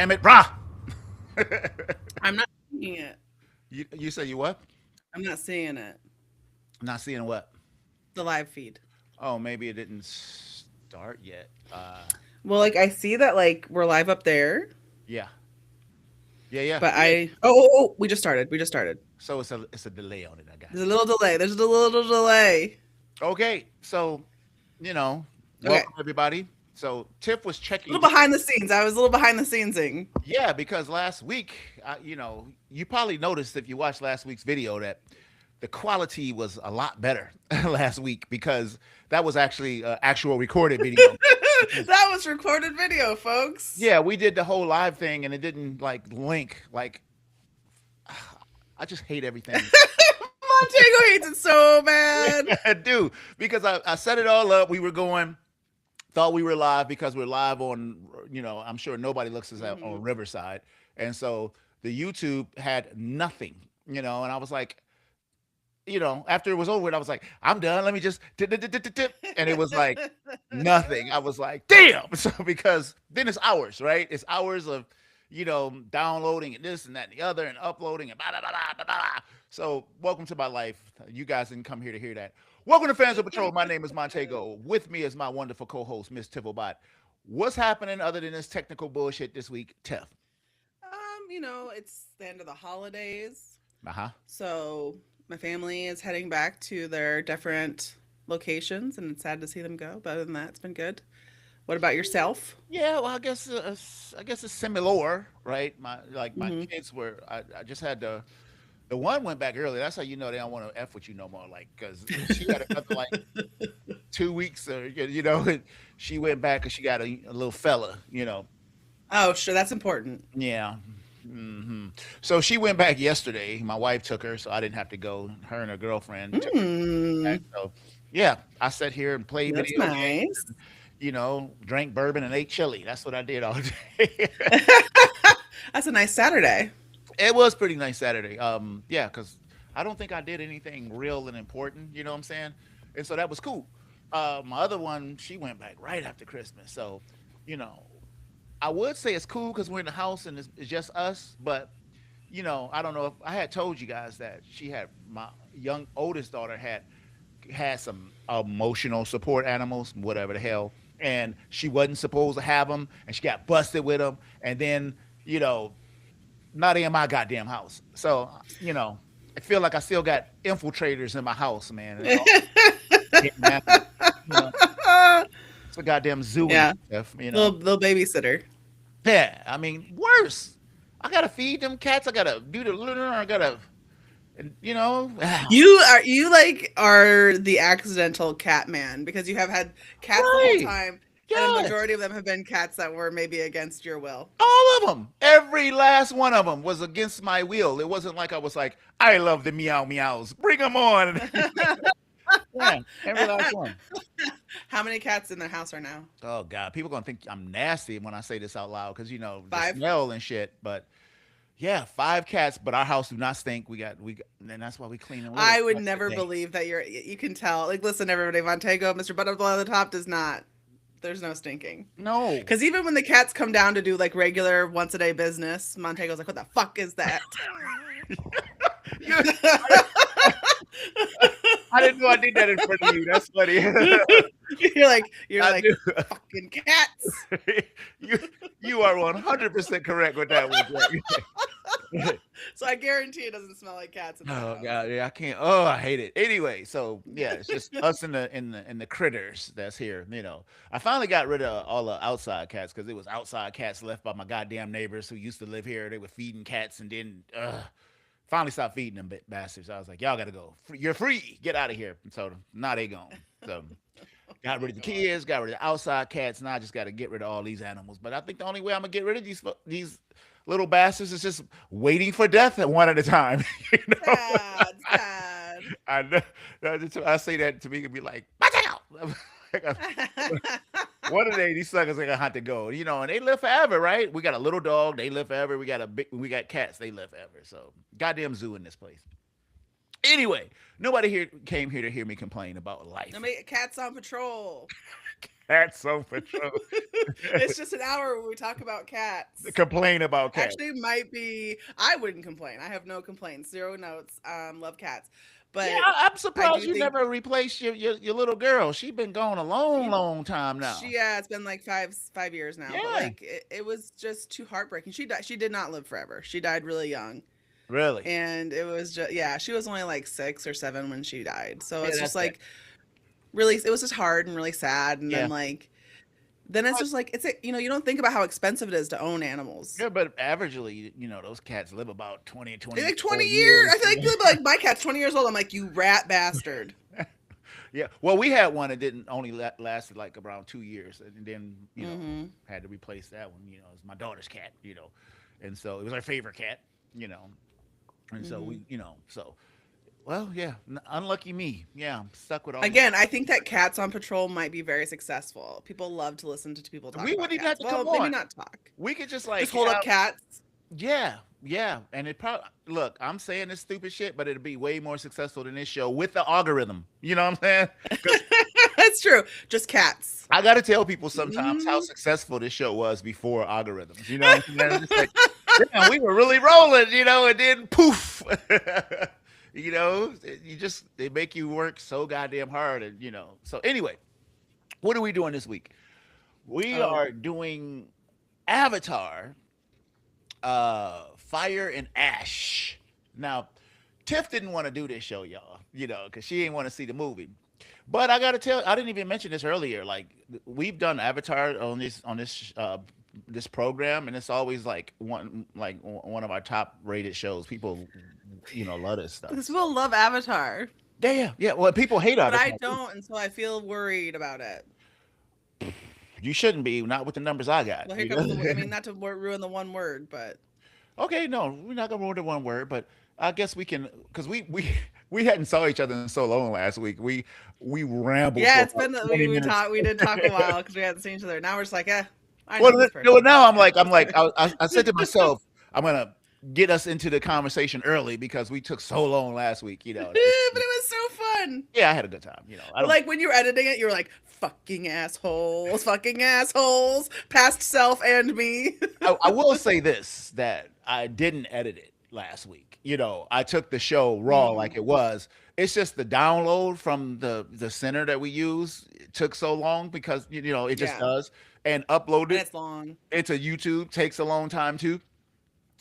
Damn it, brah. I'm not seeing it. You say you what? I'm not seeing it. Not seeing what? The live feed. Oh, maybe it didn't start yet. Well, like I see that like we're live up there, Yeah, yeah. but we just started. We just started. So it's a delay on it. I got There's a little delay. There's a little delay. you. Okay, so you know, Okay. welcome everybody. So Tiff was A checking. little behind the scenes. I was a little behind the scenesing. Yeah, because last week, you probably noticed if you watched last week's video that the quality was a lot better last week because that was actually actual recorded video. That was recorded video, folks. Yeah, we did the whole live thing and it didn't like link. Like, I just hate everything. Montego hates it so bad. I do because I set it all up. We were going, thought we were live because we're live on, I'm sure nobody looks at us on Riverside. And so the YouTube had nothing, and I was like, after it was over with, I was like, I'm done. Let me just tip. And it was like nothing. I was like, damn. So because then it's hours, right? It's hours of, downloading and this and that and the other and uploading and blah, blah, blah, blah, blah. So welcome to my life. You guys didn't come here to hear that. Welcome to Fans of Patrol. My name is Montego. With me is my wonderful co-host, Miss Tiffelbot. What's happening other than this technical bullshit this week, Tiff? It's the end of the holidays. Uh-huh. So my family is heading back to their different locations, and it's sad to see them go. But other than that, it's been good. What about yourself? Yeah, well, I guess it's similar, right? My Hmm. kids were. I just had the one went back early. That's how you know they don't want to f with you no more. Like, because she got another like 2 weeks, or and she went back because she got a little fella. Oh, sure, that's important. Yeah. So she went back yesterday. My wife took her, so I didn't have to go. Her and her girlfriend took her back. Mm, So yeah, I sat here and played that's video games. nice. Drank bourbon and ate chili. That's what I did all day. That's a nice Saturday. It was pretty nice Saturday. Yeah, because I don't think I did anything real and important. You know what I'm saying? And so that was cool. My other one, she went back right after Christmas. So, you know, I would say it's cool because we're in the house and it's just us. But I don't know if I had told you guys that she had my young oldest daughter had some emotional support animals, whatever the hell, and she wasn't supposed to have them, and she got busted with them, and then you know not in my goddamn house. So, I feel like I still got infiltrators in my house, man. And all getting after, you know, it's a goddamn zoo and Yeah, stuff. little babysitter. Yeah, I mean, worse. I gotta feed them cats. I gotta do the litter. I gotta, and You are the accidental cat man because you have had cats the whole right. time, and a Yes. majority of them have been cats that were maybe against your will. All of them. Every last one of them was against my will. It wasn't like I was like, I love the meow meows. Bring them on. Yeah, every last one. How many cats in the house are now? Oh God, people gonna think I'm nasty when I say this out loud because the Five. smell and shit. But yeah, 5 cats. But our house do not stink. And that's why we clean and litter I would twice a never day. believe that you can tell. Like, listen, everybody, Montego, Mr. Butterfly on the top does not. There's no stinking. No. Because even when the cats come down to do like regular once a day business, Montego's like, what the fuck is that? You- I didn't know I did that in front of you. That's funny. you're I like do. fucking cats. you you are 100% correct with that one. So I guarantee it doesn't smell like cats in that Oh house. God, yeah, I can't. Oh, I hate it. Anyway, so yeah, it's just us and the critters that's here. I finally got rid of all the outside cats because it was outside cats left by my goddamn neighbors who used to live here. They were feeding cats, and then finally stopped feeding them bastards. I was like, y'all gotta go. You're free. Get out of here. And so now they gone. So got rid of the kids, got rid of the outside cats. Now I just got to get rid of all these animals. But I think the only way I'm gonna get rid of these little bastards is just waiting for death at one at a time. you know, Sad, sad. I know. I say that to me and be like, watch out. Like, one of these suckers are gonna have to go. And they live forever, right? We got a little dog, they live forever. We got cats, they live forever. So goddamn zoo in this place. Anyway, nobody here came here to hear me complain about I life. mean, cats on patrol. Cats so patrol. It's just an hour where we talk about cats. Complain about cats. Actually, might be. I wouldn't complain. I have no complaints. Zero notes. Love cats, Yeah, but I'm I surprised do you think never replaced your little girl. She been gone a long, you. long time now. Yeah, it's been like five years now. But Yeah, like, it was just too heartbreaking. She died. She did not live forever. She died really young, really. and it was just yeah. She was only like 6 or 7 when she died. So Yeah, it's that's just that. like really. It was just hard and really sad. And then Yeah. like then it's But just like you don't think about how expensive it is to own animals. yeah, but averagely, those cats live about 20, It's twenty like four 20 years. years. I feel like my cat's 20 years old. I'm like, you rat bastard. Yeah. Well, we had one that didn't only lasted like around 2 years, and then Mm-hmm. had to replace that one. It's my daughter's cat. And so it was our favorite cat. You know, and so Mm-hmm. so well, yeah, unlucky me. Yeah, I'm stuck with all these. Again, I think that Cats on Patrol might be very successful. People love to listen to people talk We about wouldn't even have cats. to Well, come maybe on. not talk. We could just Just like hold up have. cats. Yeah, yeah, and it probably look. I'm saying this stupid shit, but it'd be way more successful than this show with the algorithm. You know what I'm saying? Because That's true. Just cats. I got to tell people sometimes how Mm-hmm. successful this show was before algorithms. You know what I'm saying? It's like, damn, we were really rolling, and then poof. They make you work so goddamn hard, and. So anyway, what are we doing this week? We Oh, are doing Avatar, Fire and Ash. Now, Tiff didn't want to do this show, y'all, because she didn't want to see the movie. But I gotta tell, I didn't even mention this earlier. Like we've done Avatar on this program, and it's always like one of our top rated shows. People, love this stuff. because people love Avatar, Yeah, yeah, yeah. Well, people hate but I Avatar too. don't, and so I feel worried about it. You shouldn't be, not with the numbers I got. Well, here comes the. I mean, not to ruin the one word, but Okay, no, we're not gonna ruin the one word, but I guess we can, because we hadn't saw each other in so long last week. We rambled yeah, for it's about been 20 minutes. we did talk a while because we hadn't seen each other. Now we're just like, I know Well, who this well, person now is. I said to myself, I'm gonna get us into the conversation early because we took so long last week. But it was so fun. Yeah, I had a good time. I don't. Like when you were editing it, you were like, fucking assholes, past self and me. I will say this, that I didn't edit it last week. I took the show raw like Mm, it was. It's just the download from the center that we use, it took so long because it just yeah, does, and upload and it it's long. into YouTube takes a long time too.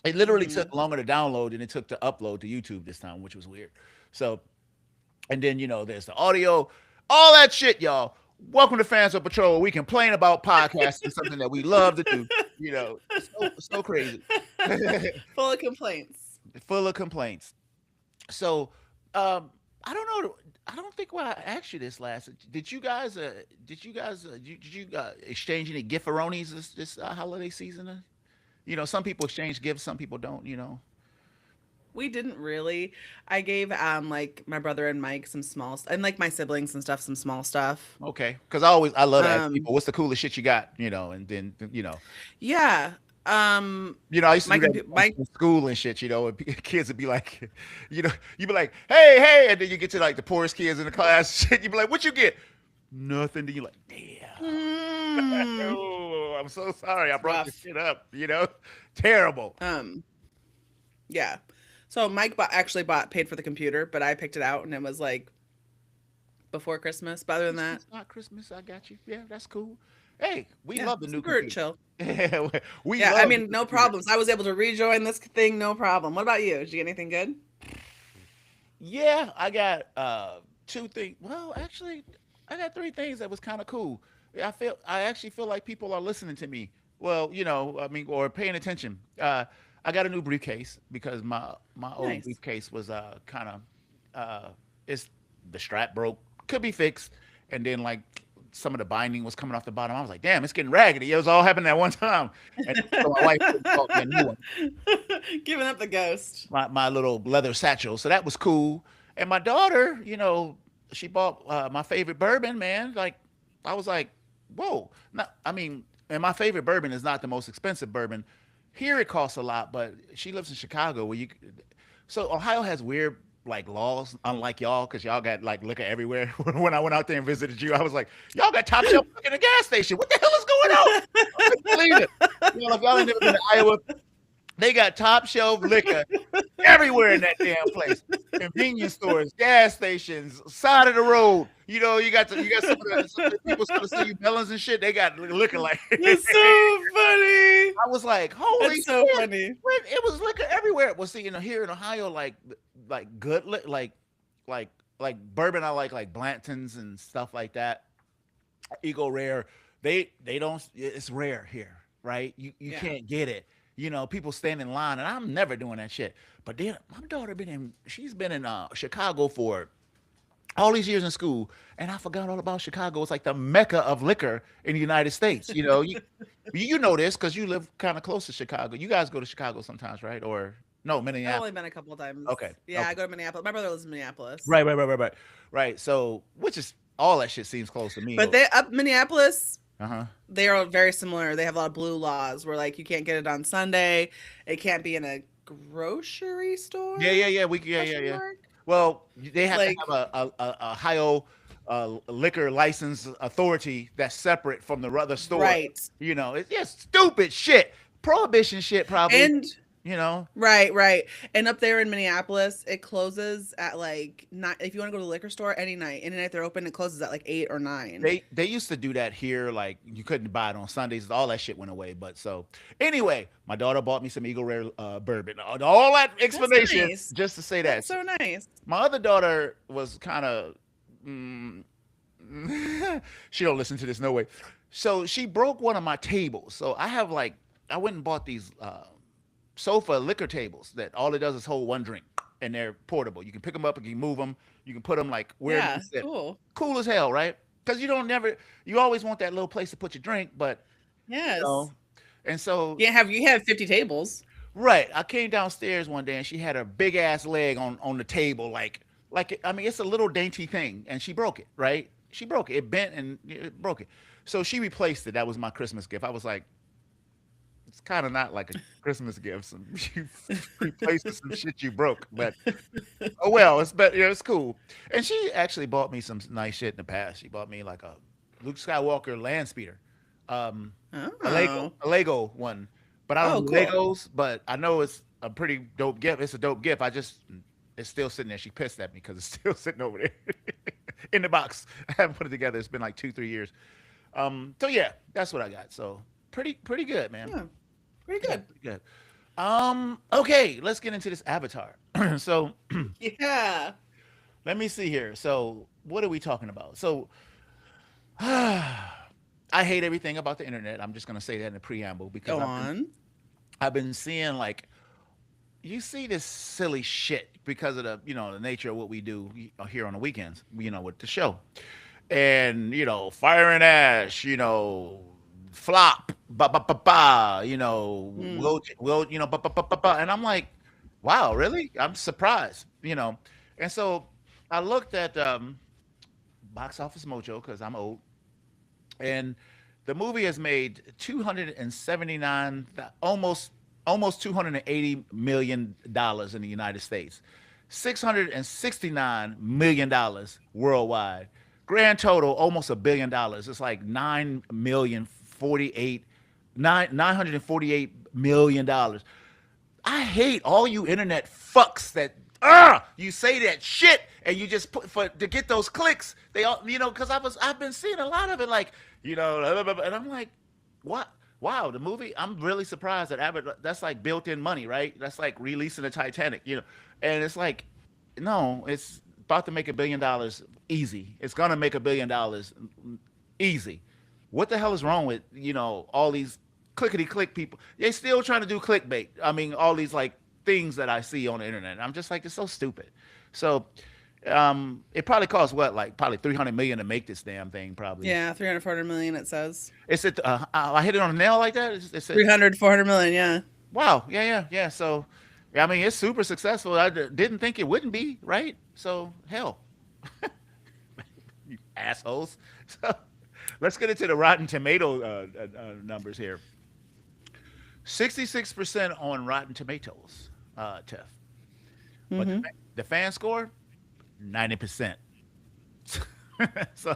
It literally Hmm. took longer to download than it took to upload to YouTube this time, which was weird. So, and then there's the audio, all that shit, y'all. Welcome to Fans of Patrol, where we complain about podcasting, something that we love to do. So crazy. Full of complaints. Full of complaints. So, I don't know. I don't think I asked you this last. Did you guys? Did you exchange any gifferonis this holiday season? Some people exchange gifts, some people don't. We didn't really. I gave like my brother and Mike some small and like my siblings and stuff some small stuff. Okay, because I love to ask Um, people what's the coolest shit you got. And then yeah. I used to do Mike that and Mike. in school and shit. And kids would be like, you'd be like, hey, hey, and then you get to like the poorest kids in the class. Shit, you'd be like, what you get? Nothing. Then you're like, damn. Mm, Oh, I'm so sorry. I it's brought this rough. shit up. Terrible. Um, yeah. So Mike actually paid for the computer, but I picked it out and it was like before Christmas. But other than that, Christmas, not Christmas. I got you. Yeah, that's cool. Hey, we yeah, love the new super computer. chill. We Yeah, I love the mean, new no computer. problems. I was able to rejoin this thing, no problem. What about you? Did you get anything good? Yeah, I got two things. Well, actually, I got three things that was kind of cool. I actually feel like people are listening to me. Well, I mean, or paying attention. I got a new briefcase because my old Nice. briefcase was kind of it's the strap broke, could be fixed, and then like some of the binding was coming off the bottom. I was like, damn, it's getting raggedy. It was all happening at one time, and so my wife bought me a new one, Giving up the ghost. my little leather satchel. So that was cool. And my daughter, she bought my favorite bourbon, man. Like, I was like, whoa. Not, I mean, and my favorite bourbon is not the most expensive bourbon. Here it costs a lot, but she lives in Chicago where so Ohio has weird like laws, unlike y'all, because y'all got like liquor everywhere. When I went out there and visited you, I was like, y'all got top shelf liquor in the gas station. What the hell is going on? I couldn't believe it. You know, if y'all ain't never been to Iowa, they got top shelf liquor everywhere in that damn place. Convenience stores, gas stations, side of the road. You know, you got some of the people going to see you melons and shit. They got liquor like. That's so funny. I was like, holy That's so shit! funny. It was liquor everywhere. Well, see, you know, here in Ohio, like good like like bourbon. I like Blanton's and stuff like that. Eagle Rare. They don't. It's rare here, right? You Yeah. can't get it. You know, people stand in line, and I'm never doing that shit. But then my daughter she's been in Chicago for all these years in school, and I forgot all about Chicago. It's like the mecca of liquor in the United States. You know, you know this because you live kind of close to Chicago. You guys go to Chicago sometimes, right? Or no, I've only Minneapolis. been a couple of times. Okay, Yeah, I okay, go to Minneapolis. My brother lives in Minneapolis. right. So, which is all that shit seems close to me. But they up Minneapolis, Uh huh. they are very similar. They have a lot of blue laws where like you can't get it on Sunday. It can't be in a grocery store? Yeah. Question Yeah. mark. Well, they have to Like have a Ohio liquor license authority that's separate from the other store. right. You know, it's just stupid shit, prohibition shit, probably. And You know, right. And up there in Minneapolis, it closes at like not if you want to go to the liquor store any night. Any night they're open, it closes at like 8 or 9. they used to do that here. Like you couldn't buy it on Sundays. All that shit went away. But so anyway, my daughter bought me some Eagle Rare bourbon. All that That's explanation nice. just to say that. That's so nice. My other daughter was kind of. Mm, she don't listen to this no way. So she broke one of my tables. So I have like I went and bought these sofa liquor tables that all it does is hold one drink and they're portable. You can pick them up and you can move them. You can put them like wherever you Yeah, sit. cool. Cool as hell, right? Because you always want that little place to put your drink, but you Yes. know. And so, You have 50 tables. right, I came downstairs one day and she had her big ass leg on the table, I mean, it's a little dainty thing, and she broke it, right? She broke it. It bent and it broke it. So she replaced it. That was my Christmas gift. I was like, it's kind of not like a Christmas gift. Some you replaced some shit you broke, but oh well. It's cool. And she actually bought me some nice shit in the past. She bought me like a Luke Skywalker land speeder, um, Oh. A Lego one. But I don't Oh, do cool. Legos. But I know it's a pretty dope gift. It's a dope gift. It's still sitting there. She pissed at me because it's still sitting over there in the box. I haven't put it together. It's been like 2 3 years. So yeah, that's what I got. So pretty good, man. Yeah. Pretty Yeah, good. pretty good. Okay, let's get into this Avatar. So Yeah. let me see here. So what are we talking about? So I hate everything about the internet. I'm just gonna say that in the preamble because Go on. I've been seeing like you see this silly shit because of the nature of what we do here on the weekends, with the show. And Fire and Ash, flop, ba ba ba ba, Mm. will, ba ba ba ba ba, and I'm like, wow, really? I'm surprised, and so I looked at Box Office Mojo because I'm old, and the movie has made 279, almost $280 million in the United States, $669 million worldwide. Grand total almost $1 billion. It's like 948 million dollars. I hate all you internet fucks that you say that shit and you just put for to get those clicks. They all because I've been seeing a lot of it like and I'm like, what? Wow, the movie. I'm really surprised that Abbott. That's like built-in money, right? That's like releasing the Titanic, and it's like, no, it's about to make $1 billion easy. It's gonna make $1 billion easy. What the hell is wrong with all these clickety click people? They still trying to do clickbait. I mean, all these like things that I see on the internet. I'm just like, it's so stupid. So, it probably costs what, like probably 300 million to make this damn thing. Probably. Yeah, 300, 400 million it says. Is it? I hit it on the nail like that. It's 300, 400 million, yeah. wow. Yeah. So, I mean, it's super successful. Didn't think it wouldn't be, right? So, hell, you assholes. So, let's get into the Rotten Tomato numbers here. 66% on Rotten Tomatoes, Tiff. But Mhm. The fan score, 90%. So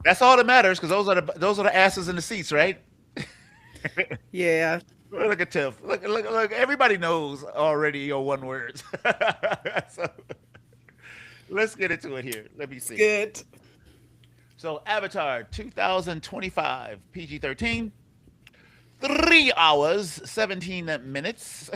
that's all that matters because those are the asses in the seats, right? Yeah. Look at Tiff. Look. Everybody knows already your one words. So let's get into it here. Let me It's see. good. So Avatar 2025 PG-13, 3 hours 17 minutes,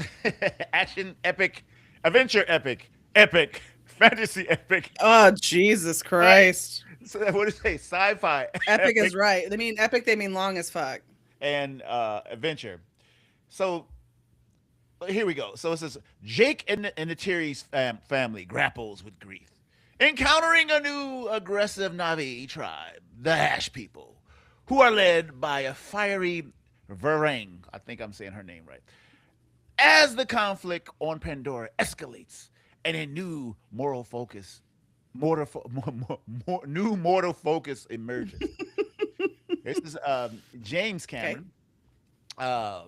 action epic, adventure epic, epic, fantasy epic, Oh, Jesus Christ. so what do you say? Sci-fi Epic is epic right. They mean epic, they mean long as fuck. and adventure. So here we go. So it says Jake and the Tiri's family grapples with grief, encountering a new aggressive Navi tribe, the Ash people, who are led by a fiery Varang. I think I'm saying her name right. As the conflict on Pandora escalates and a new moral focus, new mortal focus emerges. This is James Okay. Cameron. Uh,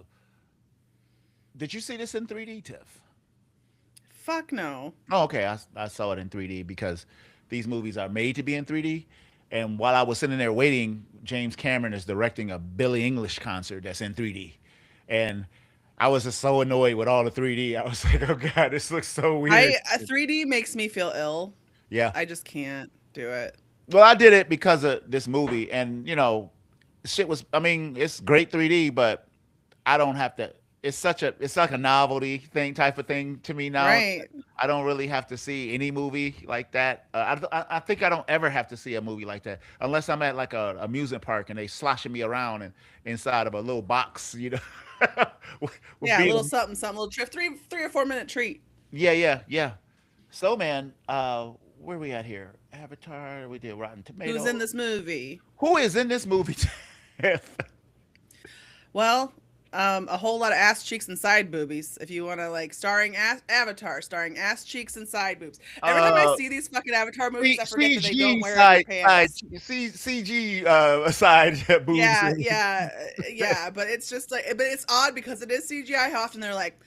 did you see this in 3D, Tiff? Fuck no. Oh, okay. I saw it in 3D because these movies are made to be in 3D. And while I was sitting there waiting, James Cameron is directing a Billie English concert that's in 3D. And I was just so annoyed with all the 3D. I was like, oh God, this looks so weird. 3D makes me feel ill. Yeah. I just can't do it. Well, I did it because of this movie. And, shit was, I mean, it's great 3D, but I don't have to. It's like a novelty thing type of thing to me now. Right. I don't really have to see any movie like that. I think I don't ever have to see a movie like that unless I'm at like a amusement park and they sloshing me around and inside of a little box, with Yeah, a little being something, something, little trip, three or 4 minute treat. yeah, yeah, yeah. So man, where we at here? Avatar. We did Rotten Who's in Tomatoes. this movie? Who is in this movie? Well, a whole lot of ass cheeks and side boobies. If you want to like starring Avatar, starring ass cheeks and side boobs. Every time I uh, see these fucking Avatar movies, I forget that they don't CG wear any pants. CG boobs. Yeah, yeah, yeah. But it's just like, but it's odd because it is CGI. How often they're like,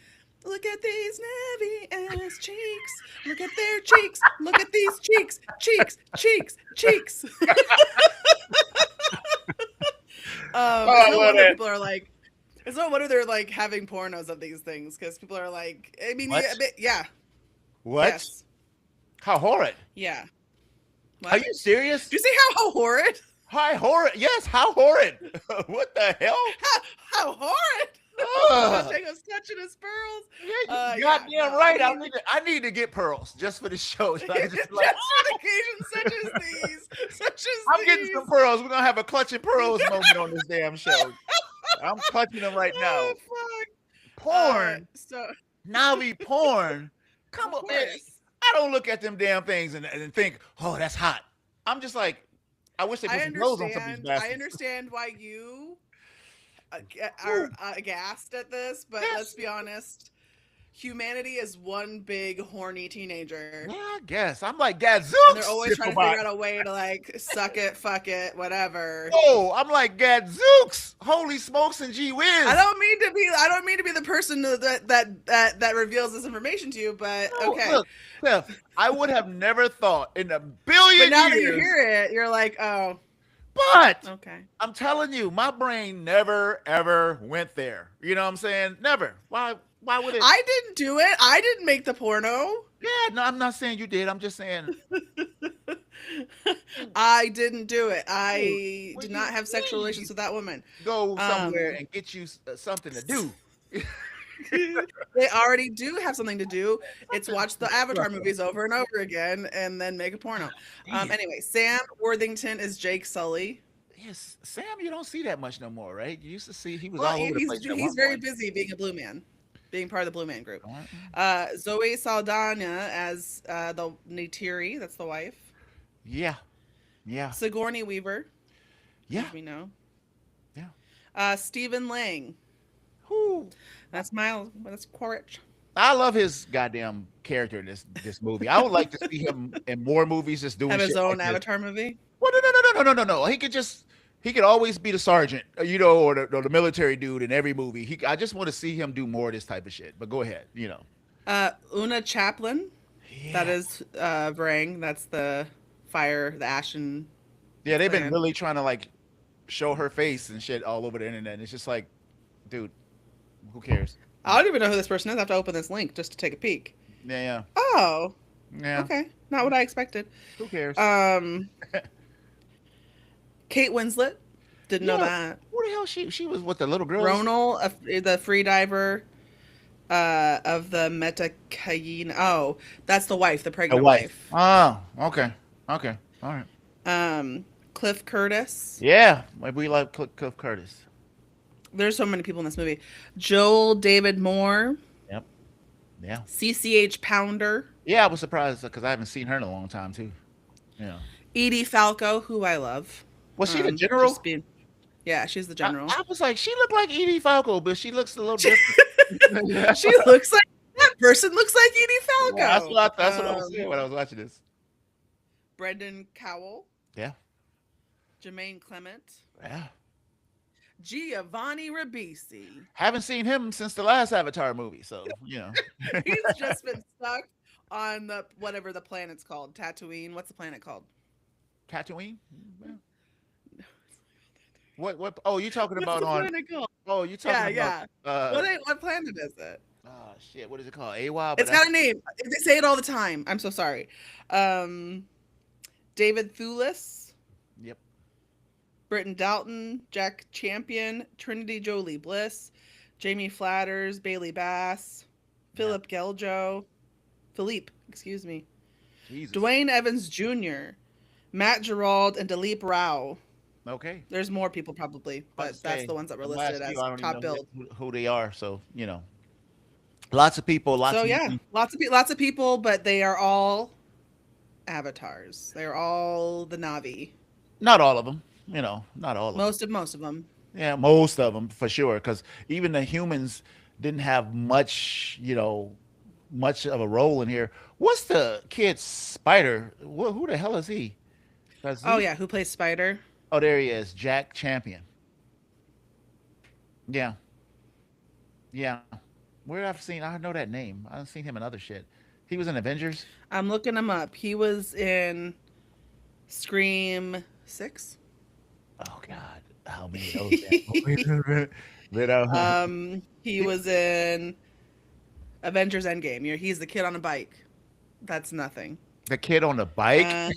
look at these navy ass cheeks. Look at their cheeks. Look at these cheeks. Cheeks, cheeks, cheeks. Oh, It's I no love wonder that. people are like, it's no wonder they're like having pornos of these things because people are like, I mean, What? yeah, yeah, What? yes, How horrid? yeah. Are What? you serious? Do you see how horrid? Hi, horrid. Yes, how horrid. What the hell? How horrid! Ugh. Jacob's touching his pearls. Yeah, you Yeah, goddamn no, right. I need to get pearls just for the show. So I just just for occasions such as these, such I'm as getting these. some pearls. We're gonna have a clutching pearls moment on this damn show. I'm clutching them right Oh now. fuck! Porn, So Navi porn. Come of on, man. course, I don't look at them damn things and think, oh, that's hot. I'm just like, I wish they put I some clothes on some of these understand. I bastards. understand why you are Ooh, aghast at this, but let's yes. be honest. Humanity is one big horny teenager, Yeah, I guess. I'm like and they're Gadzooks, always trying to Diplomat. figure out a way to like suck it, fuck it, whatever. Oh, I'm like Gadzooks. Holy smokes and gee I whiz. don't mean to be. I don't mean to be the person that reveals this information to you, but No, okay. look, Steph, I would have never thought in a But billion now that you years, hear it, you're like, oh, but okay. I'm telling you, my brain never ever went there. You know what I'm saying? Never. Why would it? I didn't do it. I didn't make the porno. Yeah, no, I'm not saying you did. I'm just saying, I didn't do it. oh, I when did you not have sexual relations please with that woman. go somewhere Um, and get you something to do. they already do have something to do. It's Something. watch the Avatar movies over and over again and then make a porno. Damn. Anyway, Sam Worthington is Jake Sully. Yes, Sam, you don't see that much no more, right? You used to see he was Well, all over the place at he's one very point. busy being a blue man, being part of the Blue Man Group. Alright. Zoe Saldana as the Neytiri, that's the wife. Yeah, yeah, Sigourney Weaver, yeah, as we know. yeah. Stephen Lang, Who? that's Miles. That's Quaritch. I love his goddamn character in this movie. I would like to see him in more movies just doing Have his shit like own this. Avatar movie. Well, no. He could always be the sergeant, or the military dude in every movie. I just want to see him do more of this type of shit. But go ahead. Una Chaplin. That Yeah. is Varang. That's the fire, the Ashen Yeah, they've been clan. really trying to like show her face and shit all over the internet. And it's just like, dude, who cares? I don't even know who this person is. I have to open this link just to take a peek. Yeah, Oh, yeah, yeah. okay. Not what I expected. Who cares? Um, Kate Winslet. Didn't know Yeah, that. who the hell she was with the little girls? Ronal, the free diver of the Metacayene. Oh, that's the wife, the The pregnant wife. wife. Oh, okay, okay, all right. Cliff Curtis. Yeah, maybe we like Cliff Curtis. There's so many people in this movie. Joel David Moore. Yep. Yeah. CCH Pounder. Yeah, I was surprised because I haven't seen her in a long time too. Yeah. Edie Falco, who I love. Was she the Just general? being, yeah, she's the general. I was like, she looked like Edie Falco, but she looks a little different. Yeah. She looks like that person looks like Edie Falco. That's what I was saying when I was watching this. Brendan Cowell, Yeah. Jermaine Clement, Yeah. Giovanni Ribisi. Haven't seen him since the last Avatar movie, so He's just been stuck on the whatever the planet's called, Tatooine. What's the planet called? Tatooine. Yeah. What? What? Oh, you talking What's about the on? planet called? Oh, you Yeah, talking about? yeah. What planet is it? Shit. What is it called? AWA, but It's got a name. They say it all the time. I'm so sorry. Um, David Thewlis, yep. Britton Dalton, Jack Champion, Trinity Jolie Bliss, Jamie Flatters, Bailey Bass, Yeah. Philippe, excuse me, Jesus. Dwayne Evans Jr., Matt Gerald, and Dilip Rao. Okay. There's more people probably, About to but that's say the ones that were the listed last as few, I don't even top know build. who they are. So lots of people, lots So of yeah, money. lots of people, but they are all avatars. They're all the Navi. Not all of them. Not all of them. Most of them. Yeah, most of them for sure. Because even the humans didn't have much, much of a role in here. What's the kid spider? Who the hell is he? 'Cause Oh he yeah, who plays Spider? oh, there he is, Jack Champion. Yeah, yeah. Where I've seen, I know that name. I've seen him in other shit. He was in Avengers. I'm looking him up. He was in Scream 6. Oh God, how many of those damn movies? But, He was in Avengers Endgame. He's the kid on a bike. That's nothing. the kid on the bike. Uh,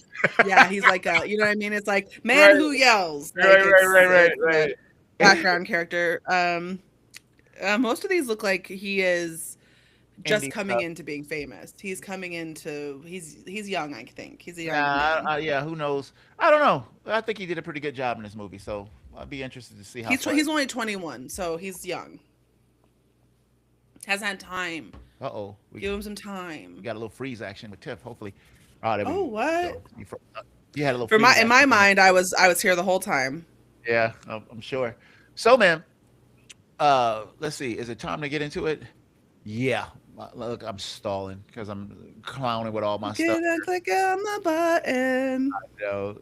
yeah, he's like a, you know what I mean? It's like man Right, who yells. Like right, right, right, right, it's a right. background character. Most of these look like he is just Indie coming stuff. into being famous. He's young, I think. He's a young Nah, man. yeah, who knows? I don't know. I think he did a pretty good job in this movie, so I'd be interested to see how far. He's only 21, so he's young. Hasn't had time. Uh-oh, Give him some we time. got a little freeze action with Tiff. Hopefully, there we Oh, go. what? You had a little For freeze my in my action. mind, I was here the whole time. Yeah, I'm sure. So, man, let's see. Is it time to get into it? Yeah. Look, I'm stalling because I'm clowning with all my Get stuff. and click on the button. You know,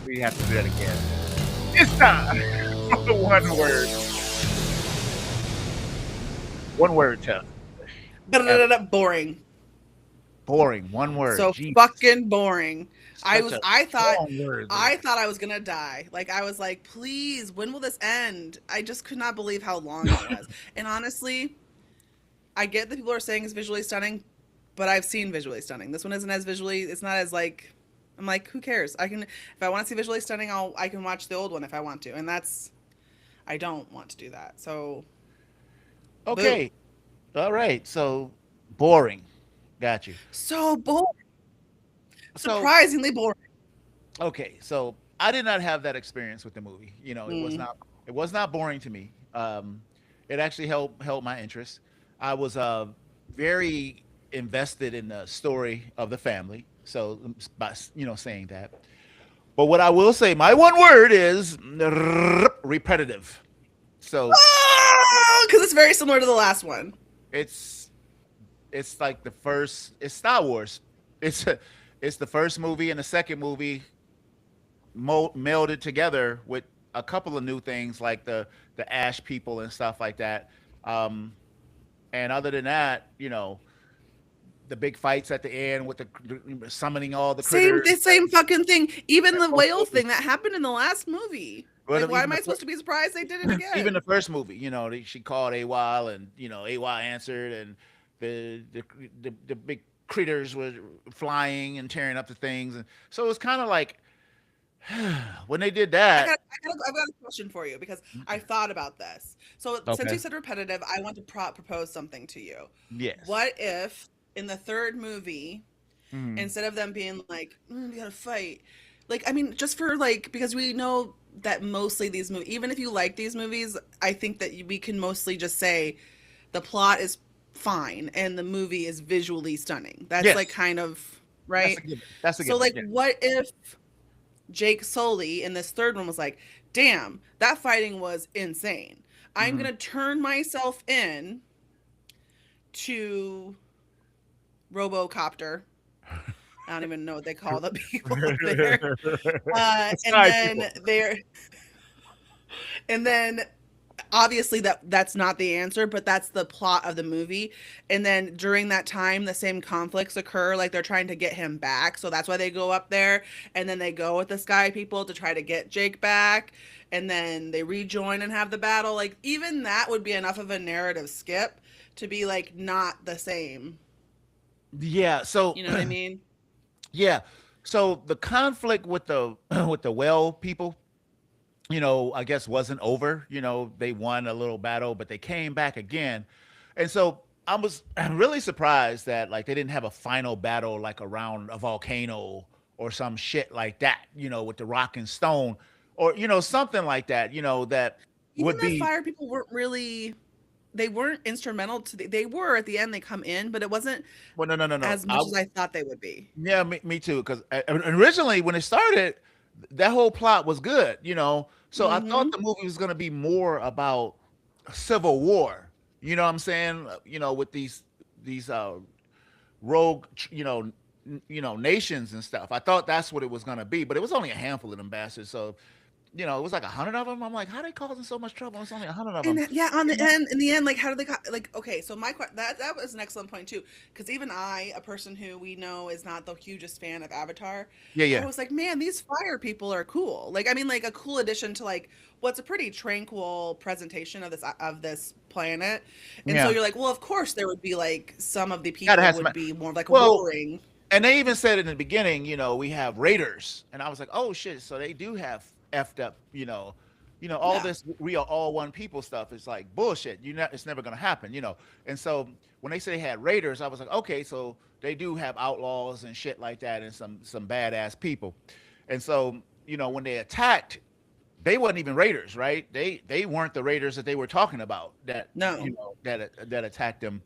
we have to do that again. It's time. One word. One word, Tiff. Boring. Boring. One word. So Jesus. fucking boring. Such a I thought long word. I thought I was gonna die. Like I was like, please, when will this end? I just could not believe how long it was. And honestly, I get that people are saying it's visually stunning, but I've seen visually stunning. This one isn't as visually. It's not as like. I'm like, who cares? I can if I want to see visually stunning, I can watch the old one if I want to, and that's I don't want to do that. So boo. Okay. All right. So boring. Got you. So boring. So Surprisingly boring. okay. So I did not have that experience with the movie. Mm. It was not boring to me. It actually held my interest. I was very invested in the story of the family. So by saying that, but what I will say, my one word is repetitive. So Oh, because it's very similar to the last one. it's it's like the first. It's Star Wars. It's it's the first movie and the second movie melded together with a couple of new things like the ash people and stuff like that. Um, and other than that, the big fights at the end with the summoning all the Same, critters. the same fucking thing. Even That the both whale movies. thing that happened in the last movie. Like, Well, why am I supposed to be surprised they did it even the again? first movie, she called AWOL, and AWOL answered, and the big critters were flying and tearing up the things, and so it was kind of like when they did that. I've got a question for you because I thought about this. So since you Okay. said repetitive, I want to propose something to you. Yes. What if in the third movie, Hmm. instead of them being like, we gotta fight, like, I mean, just for like, because we know that mostly these movies, even if you like these movies, I think that we can mostly just say the plot is fine and the movie is visually stunning. That's like Yes, kind of that's right. a given. That's a So given. like, Yeah. what if Jake Sully in this third one was like, damn, that fighting was insane. I'm Hmm. gonna turn myself in to Robocopter. I don't even know what they call the people there. The And sky then people. they're and then obviously that's not the answer, but that's the plot of the movie. And then during that time the same conflicts occur, like they're trying to get him back, so that's why they go up there, and then they go with the sky people to try to get Jake back, and then they rejoin and have the battle. Like even that would be enough of a narrative skip to be like not the same. Yeah. So You know what I mean? yeah. So the conflict with the with the well people, I guess wasn't over. They won a little battle, but they came back again. And so I was really surprised that like they didn't have a final battle like around a volcano or some shit like that, with the rock and stone or something like that, that Even would the be. fire people weren't really, they weren't instrumental to they were at the end, they come in, but it wasn't Well, no, no, no, no. as much as I thought they would be. Yeah, me too. Because originally, when it started, that whole plot was good, So I thought Mhm. the movie was going to be more about civil war. You know what I'm saying? With these rogue, nations and stuff. I thought that's what it was going to be, but it was only a handful of them bastards. So it was like 100 of them. I'm like, how they causing so much trouble? It's only 100 of And them. yeah, on You the know? end, in the end, like how did they like? Okay, so that was an excellent point too, because even I, a person who we know is not the hugest fan of Avatar, Yeah, I yeah, was like, man, these fire people are cool. Like, I mean, like a cool addition to like what's a pretty tranquil presentation of this planet. And so yeah. you're like, well, of course there would be like some of the Gotta people have some. would be more like Well, warring. and they even said in the beginning, we have raiders, and I was like, oh shit, so they do have effed up, all Yeah. this we are all one people stuff is like bullshit. It's never gonna happen, And so when they say they had raiders, I was like, okay, so they do have outlaws and shit like that, and some badass people, and so when they attacked, they wasn't even raiders, right? They weren't the raiders that they were talking about that No. that attacked them,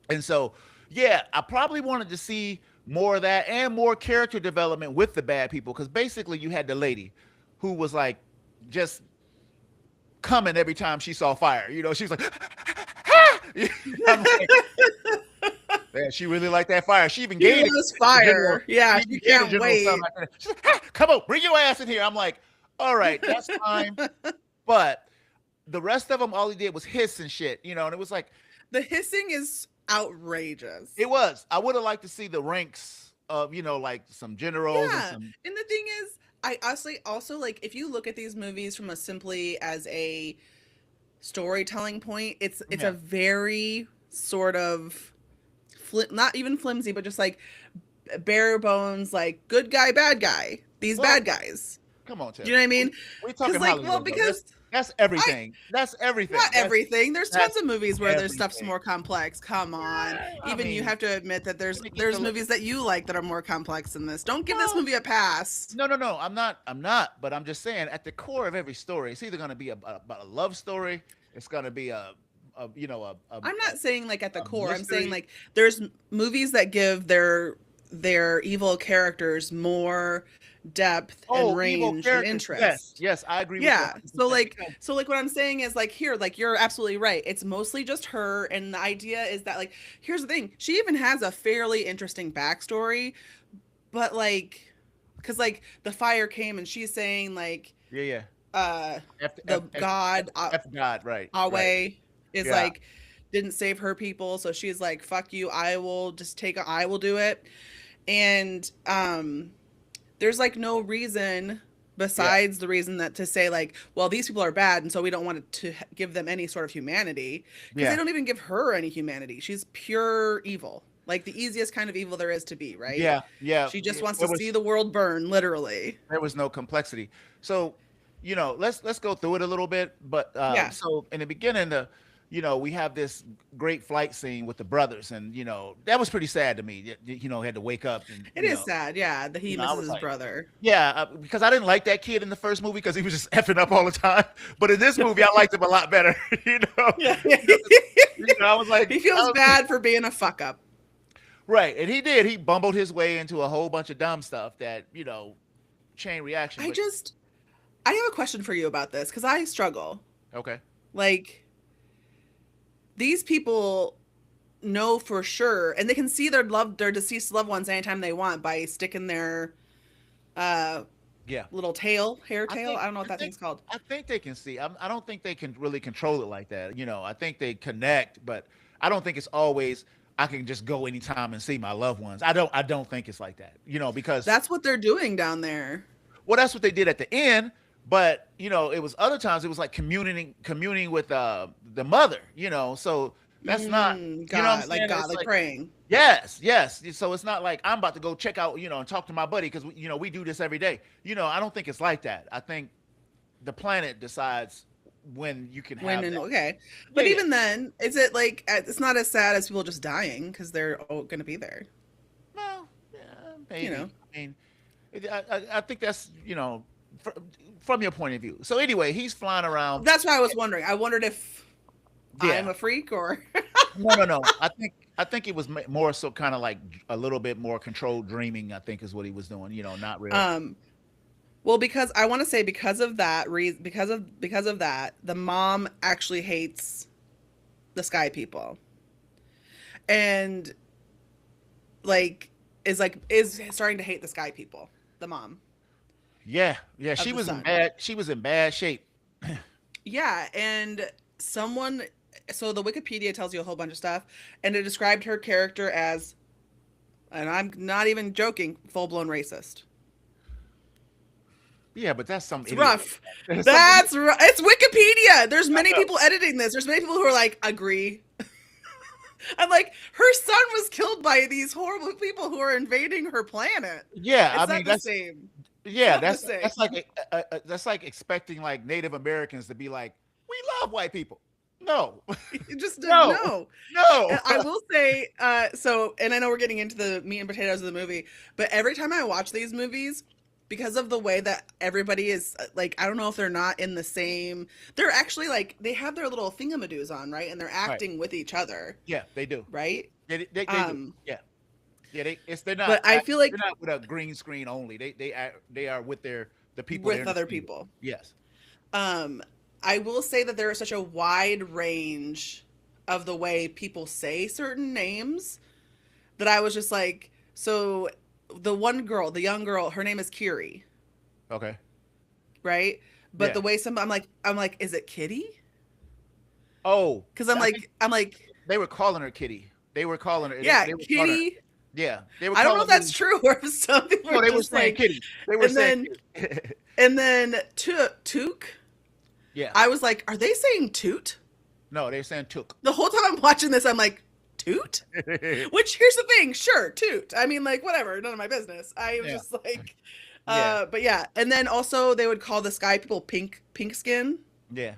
and so, yeah, I probably wanted to see more of that and more character development with the bad people because basically you had the lady who was like just coming every time she saw fire. She was like, I'm like, man, she really liked that fire. She even He gave loves the general, fire. Yeah, she she even gave the can't general something wait. like that. She's like, come on, bring your ass in here. I'm like, all right, that's fine. But the rest of them, all he did was hiss and shit, and it was like, The hissing is it outrageous. was. I would have liked to see the ranks of, like some generals and Yeah. some. And the thing is, I honestly also like if you look at these movies from a simply as a storytelling point, it's a Yeah. very sort of not even flimsy, but just like bare bones, like good guy, bad guy. These Well, bad guys. come on, Do Tiff. you know what I mean? We Because talking like, well, Hollywood though. That's because that's I everything. That's not everything. everything. There's tons That's of movies where their stuff's everything. more complex. Come on. Yeah, I Even you mean, have to admit that there's let me get there's the movies that you like that are more complex than this. Don't give this no, movie a pass. no, no, no. I'm not. I'm not. But I'm just saying, at the core of every story, it's either going to be about a love story. It's going to be a I'm not saying like at the a core. I'm saying mystery. like there's movies that give their evil characters more depth and Oh, evil range and characters. Yes, interest. yes, I agree with you Yeah. 100% because So like what I'm saying is like here, like you're absolutely right. It's mostly just her, and the idea is that like here's the thing. She even has a fairly interesting backstory, but like because like the fire came and she's saying like yeah, yeah. uh F the F F F, god F God, right, right. Awe is Yeah, like didn't save her people, so she's like, fuck you, I will do it. And there's like no reason yeah, besides the reason that to say like, well, these people are bad and so we don't want to give them any sort of humanity, because they yeah, don't even give her any humanity. She's pure evil, like the easiest kind of evil there is to be, right? yeah, yeah. She just wants to There see was the world burn, literally. no complexity. So, let's go through it a little bit. But Yeah, so in the beginning, we have this great flight scene with the brothers, and that was pretty sad to me. Had to wake up, and it is sad, yeah, that he I misses was his like, brother. yeah, because I didn't like that kid in the first movie because he was just effing up all the time. But in this movie, I liked him a lot better. Yeah. I was like, He feels bad for being a fuck up. right, and he did. He bumbled his way into a whole bunch of dumb stuff that chain reaction. I But just I have a question for you about this because I struggle. okay, Like, these people know for sure, and they can see their deceased loved ones anytime they want by sticking their uh yeah. little hair I tail. think I don't know what I that think thing's called. I think they can see. I don't think they can really control it like that. I think they connect, but I don't think it's always I can just go anytime and see my loved ones. I don't think it's like that. Because That's what they're doing down there. well, that's what they did at the end. But it was other times it was like communing with the mother. So that's not. You know what I'm saying? God, It's like like praying. yes, yes. So it's not like I'm about to go check out, and talk to my buddy because we do this every day. I don't think it's like that. I think the planet decides when you can When have and that. okay, Yeah, but yeah. even then, is it like it's not as sad as people just dying because they're all going to be there? Well, yeah, You know, maybe. I mean, I think that's fr- from your point of view. So anyway, he's flying around. that's why I was wondering. I wondered if I'm Yeah. a freak or No, no, no. I think it was more so kind of like a little bit more controlled dreaming. I think is what he was doing. Not real. um well, because I want to say because of that because of that, the mom actually hates the sky people. And is starting to hate the sky people, the mom Yeah, yeah. of She the was in son. bad. She was in bad shape. Yeah, and someone so the Wikipedia tells you a whole bunch of stuff, and it described her character as, and I'm not even joking, full blown racist. Yeah, but that's some It's idiot. rough. There's some idiot. That's it's Wikipedia. There's I many know. people editing this. There's many people who are like, agree. I'm like, her son was killed by these horrible people who are invading her planet. Yeah, I It's mean not the that's same. It's yeah, not the that's same. that's like that's like expecting like Native Americans to be like, we love white people. No, It just no, no. no. And I will say, so, and I know we're getting into the meat and potatoes of the movie, but every time I watch these movies, because of the way that everybody is like, I don't know if they're not in the same, they're actually like, they have their little thingamadoos on, right? And they're Right. acting with each other, Yeah, they do. right? They do. Um, Yeah, yeah. They're but not I feel they're like not with a green screen only. They are with the people they're with in the other scene with. people, Yes. um, I will say that there is such a wide range of the way people say certain names that I was just like, so the one girl, the young girl, her name is Kiri, Okay. right? But Yeah. the way I'm like, is it Kitty? Oh, Because I think I'm like, they were calling her Kitty. They were calling her. yeah, They were calling her. Kitty. Yeah, they were I don't know if calling that's me. true or if some people No, are they were just saying like, Kitty. They were and saying then Kitty. and then Took. Yeah. I was like, are they saying Toot? No, they were saying took. The whole time I'm watching this, I'm like, Toot? Which here's the thing, sure, Toot. I mean, like, whatever, none of my business. I was Yeah. just like, Yeah. but yeah, and then also they would call the sky people pink skin, Yeah.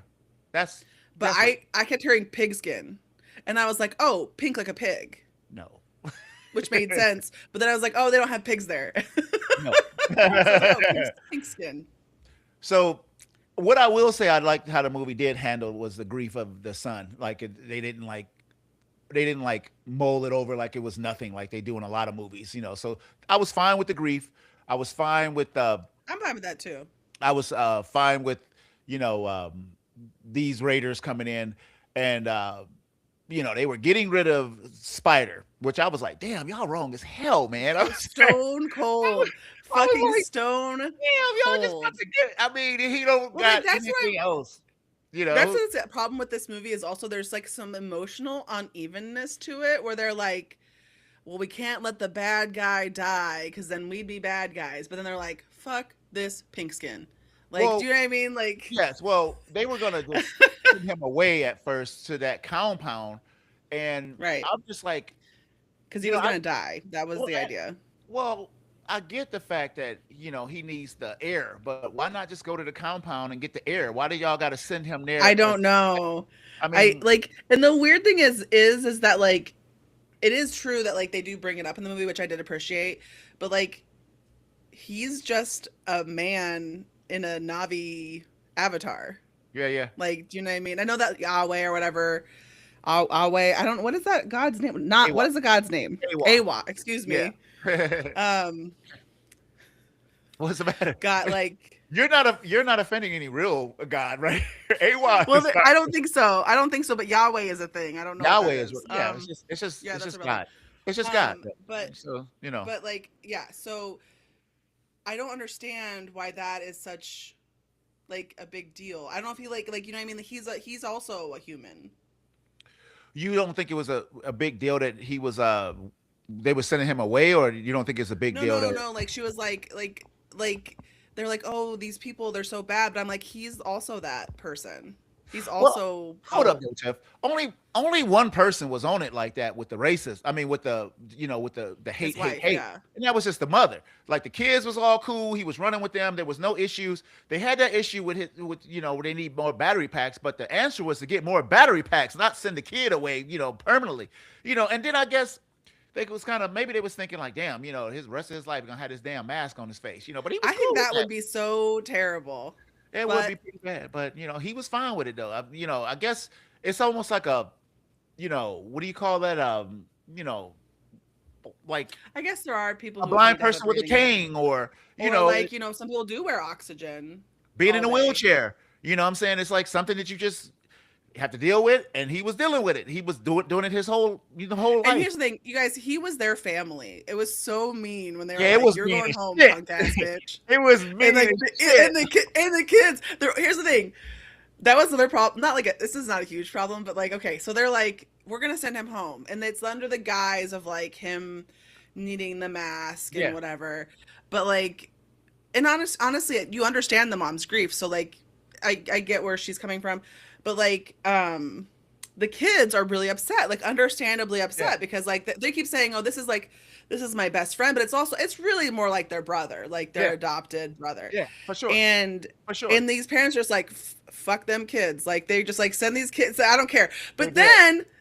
That's but that's what. I kept hearing pig skin, and I was like, oh, pink like a pig, No. which made sense. But then I was like, oh, they don't have pigs there, No. so I was like, oh, pink skin. So what I will say I liked how the movie did handle was the grief of the son. Like they didn't like mull it over like it was nothing like they do in a lot of movies. So I was fine with the grief. I was fine with I'm fine with that too. I was fine with you know these raiders coming in and they were getting rid of Spider, which I was like, damn, y'all wrong as hell, man. I was, Stone cold, I fucking was like, stone damn, y'all just about cold. to get. I mean, he don't Well, like got that's why anything else, you that's know. the problem with this movie is also there's like some emotional unevenness to it where they're like, well, we can't let the bad guy die because then we'd be bad guys. But then they're like, fuck this pink skin. Like, do Well, you know what I mean? Like, yes. Well, they were gonna just send him away at first to that compound, and right. I'm just like, Because he you know, was I going to die. That was well, the idea. well, I get the fact that he needs the air, but why not just go to the compound and get the air? Why do y'all got to send him there? I don't know. I I mean, like, and the weird thing is that like, it is true that like they do bring it up in the movie, which I did appreciate, but like, he's just a man in a Navi avatar. yeah, yeah. Like, do you know what I mean? I know that Yahweh or whatever, Yahweh. I don't. What is that God's name? Not what AWA, is the God's name? AWA. Awa. Excuse Yeah. me. Um, What's the matter? got like. You're not offending any real God, right? AWA Well, is not. I don't think so. I don't think so. But Yahweh is a thing. I don't know what Yahweh that is. is. Yeah, it's just Yeah, it's that's a just real thing. God. It's just God. But So like yeah. So I don't understand why that is such like a big deal. I don't know if he like you know what I mean. He's also a human. you don't think it was a big deal that he was they were sending him away, or you don't think it's a big No, deal no, that no. Like she was like they're like, oh, these people they're so bad, but I'm like, he's also that person. He's well, also hold up, though, Tiff. Only one person was on it like that with the racist. I mean, with the with the his hate, hate, wife. hate, Yeah, and that was just the mother. Like the kids was all cool. He was running with them. There was no issues. They had that issue with where they need more battery packs. But the answer was to get more battery packs, not send the kid away, permanently. And then I guess they was kind of maybe they was thinking like, damn, his rest of his life gonna have this damn mask on his face, But he was I think cool with that that. would be so terrible. It would be But pretty bad, but he was fine with it though. I guess it's almost like a, what do you call that? You know, like I guess there are people a who blind need to have a person with a breathing vest, cane, or or like some people do wear oxygen being in all a day. wheelchair. You know what I'm saying? It's like something that you just have to deal with, and he was dealing with it. He was doing it his whole And life. here's the thing, you guys, he was their family. It was so mean when they were Yeah, it like, was "You're mean going as home, shit. punk ass bitch." It was And mean like, as shit. and the kids. Here's the thing, that was their problem. Not like this is not a huge problem, but like, okay, so they're like, "We're gonna send him home," and it's under the guise of like him needing the mask and Yeah, whatever. But like, and honestly, you understand the mom's grief, so like, I get where she's coming from, but like, the kids are really upset, like understandably yeah, upset because like they keep saying, "Oh, this is my best friend," but it's really more like their brother, like their yeah, adopted brother, yeah, for sure, and for sure. and these parents are just like, fuck them kids, like they just like send these kids. I don't care, They but did.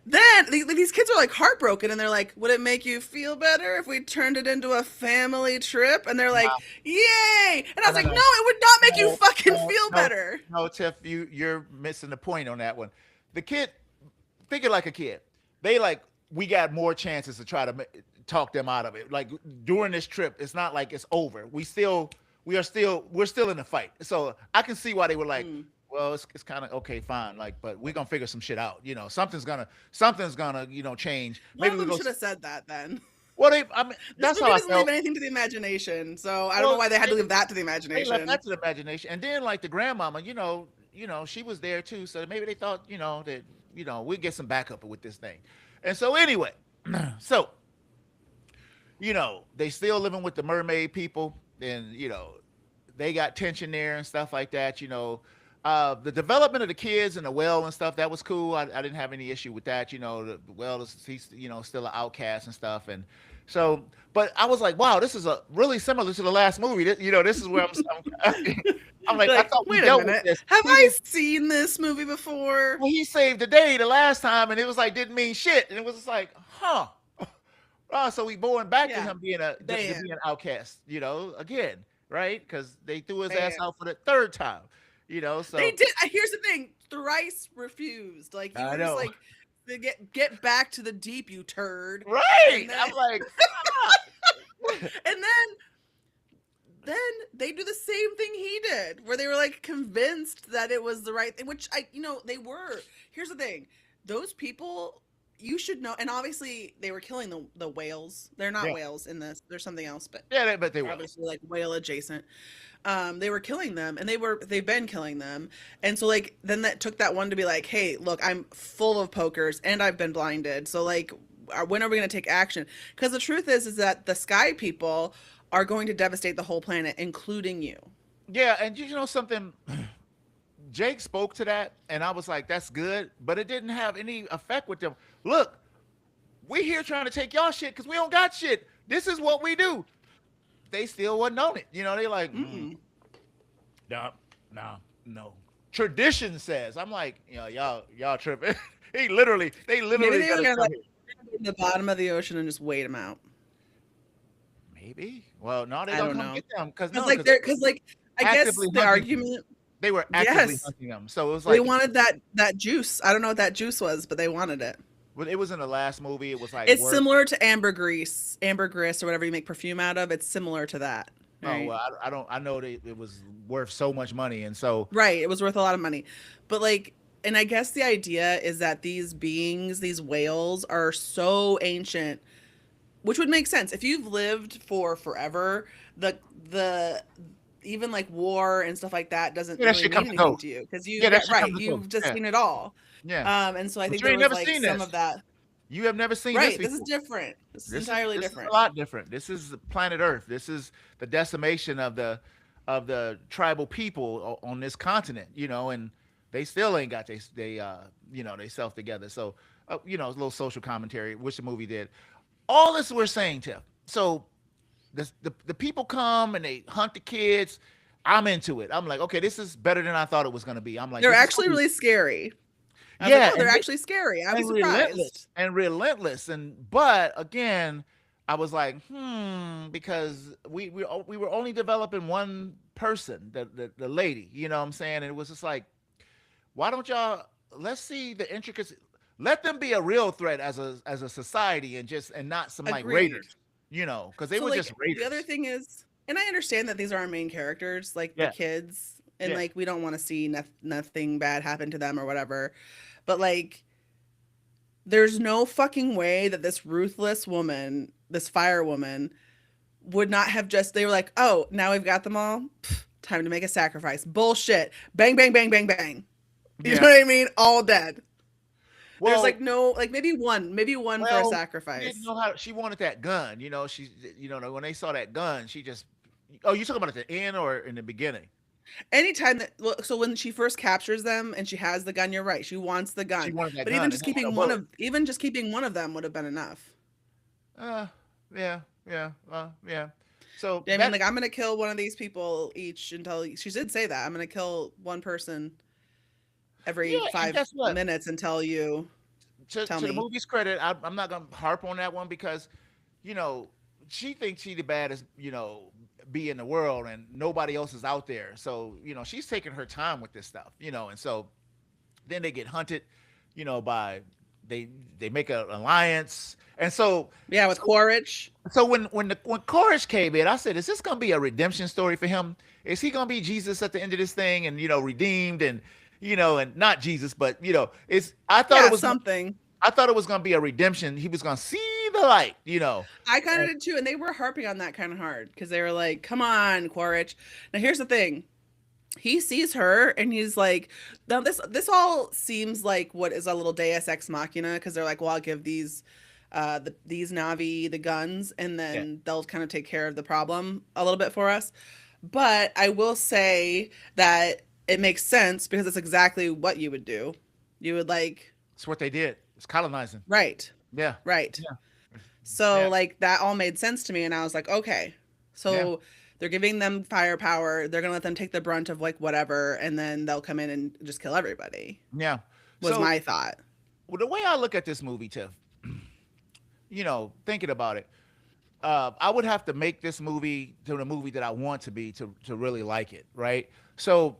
then these kids are like heartbroken, and they're like, "Would it make you feel better if we turned it into a family trip?" And they're like, Nah, "Yay!" And I no, was no, like, "No, no, it would not make you no, fucking no, feel no, better." no, Tiff, you're missing the point on that one. The kid, think it like a kid. They like we got more chances to try to talk them out of it. Like during this trip, it's not like it's over. We're still in the fight. So I can see why they were like, Mm. well, it's kind of okay, fine. Like, but we're gonna figure some shit out. Something's gonna change. One Maybe of we them go. should have said that then. Well, I mean, This that's how movie I doesn't leave felt. anything to the imagination, so I don't know Well, why they had to they, leave that to the they left imagination. that to the imagination, and then like the grandmama, she was there too. So maybe they thought, that we'd get some backup with this thing. And so anyway, so they still living with the mermaid people, and they got tension there and stuff like that. The development of the kids and the well and stuff, that was cool. I didn't have any issue with that. The well is he's still an outcast and stuff, and so. But I was like, wow, this is a really similar to the last movie. This is where I'm like, You're I like, thought we wait a dealt with minute, this. have I seen this movie before? Well, he saved the day the last time, and it was like didn't mean shit, and it was just like, huh. Oh, so we going back to Yeah, him being to bam, being an outcast, again, right? Because they threw his ass bam. out for the third time, They So did. Here's the thing: thrice refused. Like you I were just know, like, get back to the deep, you turd. right? And then I'm like, and then they do the same thing he did, where they were like convinced that it was the right thing, which they were. Here's the thing: those people you should know. And obviously, they were killing the whales. They're not Yeah, whales in this. There's something else, but yeah, but they will. obviously like whale adjacent. They were killing them, and they've been killing them. And so like then that took that one to be like, hey, look, I'm full of pokers and I've been blinded. So like, when are we going to take action? Because the truth is that the sky people are going to devastate the whole planet, including you. Yeah, and you know something, Jake spoke to that, and I was like, "That's good," but it didn't have any effect with them. Look, we here trying to take y'all shit because we don't got shit. This is what we do. They still wasn't on it. You know, they like, Mm-mm. no, no, no. Tradition says. I'm like, you know, y'all tripping. They Maybe literally they got were us gonna out like here. in the bottom of the ocean and just wait them out. Maybe. Well, no, they I gonna don't come know. get them because Because no, like because they're because like I guess actively the hunting them. argument, They were actively yes, hunting them. So it was they like, wanted that juice. I don't know what that juice was, but they wanted it. but it was in the last movie. It was like It's worth. similar to ambergris or whatever you make perfume out of. It's similar to that, Oh right? well, I don't. I know that it was worth so much money, and so Right. It was worth a lot of money, but like, and I guess the idea is that these beings, these whales, are so ancient, which would make sense if you've lived for forever. The even like war and stuff like that doesn't yeah, that really shit mean comes and anything goes. to you because Yeah, that shit right, comes and goes. you've just Yeah, seen it all. yeah. And so I But think you there ain't was never like seen some this. of that. You have never seen this Right. This is before. different. This is entirely This is a different. lot different. This is planet Earth. This is the decimation of the tribal people on this continent. You know, and they still ain't got they self together. So you know, a little social commentary, which the movie did. All this we're saying, Tiff. So the people come and they hunt the kids. I'm into it. I'm like, okay, this is better than I thought it was gonna be. I'm like, They're this is actually gonna be really scary. I was like, yeah, oh, they're actually scary. I was and relentless surprised. and relentless. And but again, I was like, because we were only developing one person, the lady. You know what I'm saying? And it was just like, why don't y'all let's see the intricacies. Let them be a real threat as a society and not some like Agreed. raiders. You know, because they So were just like the other raiders. thing is, and I understand that these are our main characters, like the Yeah, kids, and yeah. like we don't want to see nothing bad happen to them or whatever. But like, there's no fucking way that this ruthless woman, this fire woman, would not have just. They were like, oh, now we've got them all. Pff, time to make a sacrifice. Bullshit. Bang, bang, bang, bang, bang. You know Yeah. what I mean? All dead. There's Well, like no, like maybe one for a she didn't sacrifice. know how she wanted that gun. You know, you know when they saw that gun, she just. Oh, you talking about at the end or in the beginning? Anytime that well, so when she first captures them and she has the gun, you're right. She wants the She gun. wanted that But gun and had no bullet. even just keeping one of them would have been enough. Uh, yeah, yeah, yeah. So I mean, that like I'm gonna kill one of these people each until she did say that. I'm gonna kill one person every yeah, and five guess what? minutes until you tell To the me. movie's credit, I'm not gonna harp on that one because, you know, she thinks she the baddest, be in the world and nobody else is out there. So you know, she's taking her time with this stuff. You know, and so then they get hunted, by they they make an alliance, and so Yeah, with so Quaritch. So when Chorus came in, I said, "Is this gonna be a redemption story for him? Is he gonna be Jesus at the end of this thing, and redeemed, and and not Jesus, but it's." Yeah, something. I thought it was gonna be a redemption. He was gonna see the light. I kind of And did too, and they were harping on that kind of hard because they were like, "Come on, Quaritch." Now here's the thing: he sees her and he's like, now this all seems like what is a little Deus ex machina because they're like, well, I'll give these Navi the guns and yeah, then they'll kind of take care of the problem a little bit for us. But I will say that it makes sense because it's exactly what you would do. You would like, it's what they did. It's colonizing. right, Yeah, right. yeah, So yeah, like that all made sense to me and I was like, okay. yeah, So they're giving them firepower. They're going to let them take the brunt of like whatever and then they'll come in and just kill everybody. yeah. Was So my thought. well, the way I look at this movie, Tiff, thinking about it, I would have to make this movie to the movie that I want to be to really like it, right? So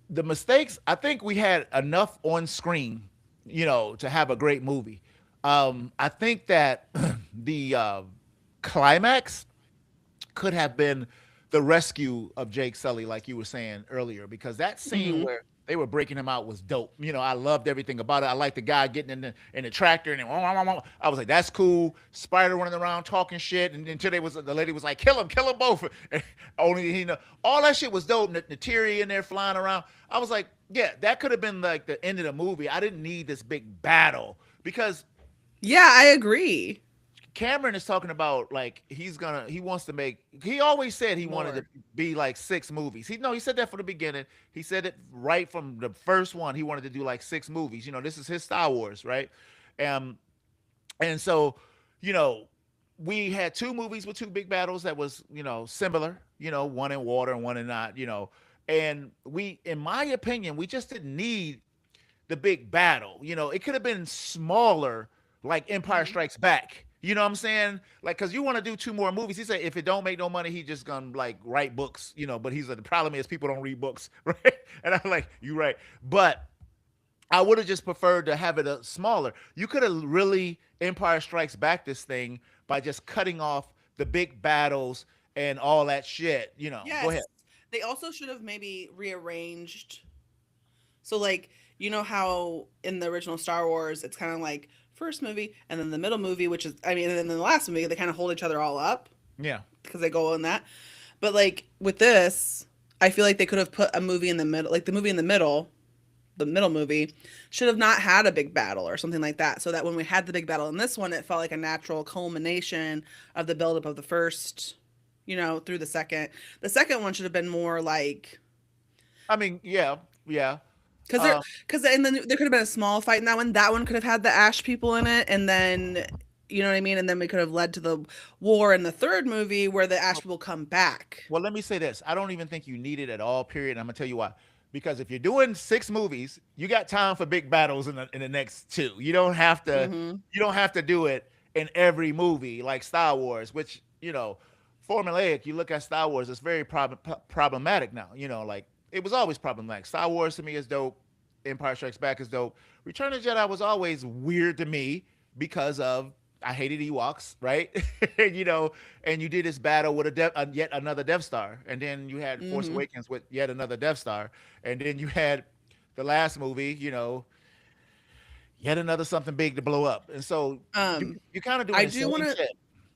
the mistakes, I think we had enough on screen, to have a great movie. I think that the climax could have been the rescue of Jake Sully, like you were saying earlier, because that scene Mhm. where they were breaking him out was dope. I loved everything about it. I liked the guy getting in the tractor and then, I was like, that's cool. Spider running around talking shit, and until the lady was like, kill them both. Only all that shit was dope. The Neytiri in there flying around. I was like, yeah, that could have been like the end of the movie. I didn't need this big battle because Yeah, I agree. Cameron is talking about like he wants to make. He always said he wanted to More. be like 6 movies. He said that from the beginning. He said it right from the first one. He wanted to do like 6 movies. This is his Star Wars, right? Um, and so, you know, we had 2 movies with 2 big battles that was similar. One in water and one in not. And in my opinion, we just didn't need the big battle. It could have been smaller, like Empire Hmm. Strikes Back. You know what I'm saying? Like, cause you want to do 2 more movies. He said if it don't make no money, he just gonna like write books. But he's like the problem is people don't read books, right? And I'm like, you right, but I would have just preferred to have it a smaller. You could have really Empire Strikes Back this thing by just cutting off the big battles and all that shit. Go ahead. Yes. They also should have maybe rearranged. So, like, you know how in the original Star Wars, it's kind of like first movie and then the middle movie, which is, I mean, and then the last movie, they kind of hold each other all up Yeah. because they go in that. But, like, with this, I feel like they could have put a movie in the middle, like the movie in the middle movie should have not had a big battle or something like that. So that when we had the big battle in this one, it felt like a natural culmination of the buildup of the first, through the second. The second one should have been more like I mean, yeah, yeah. because Um, and then there could have been a small fight in that one. That one could have had the Ash people in it, and then you know what I mean. And then we could have led to the war in the third movie where the Ash people come back. Well, let me say this. I don't even think you need it at all, period. And I'm gonna tell you why. Because if you're doing 6 movies, you got time for big battles in the next two. Hmm. You don't have to do it in every movie like Star Wars, which, formulaic. You look at Star Wars, it's very problematic now. Like it was always problematic. Star Wars to me is dope. Empire Strikes Back is dope. Return of the Jedi was always weird to me because of I hated Ewoks, right? And you did this battle with yet another Death Star, and then you had Force Hmm. Awakens with yet another Death Star, and then you had the last movie, yet another something big to blow up, and so Um, you're kind of doing I the do same want to. shit.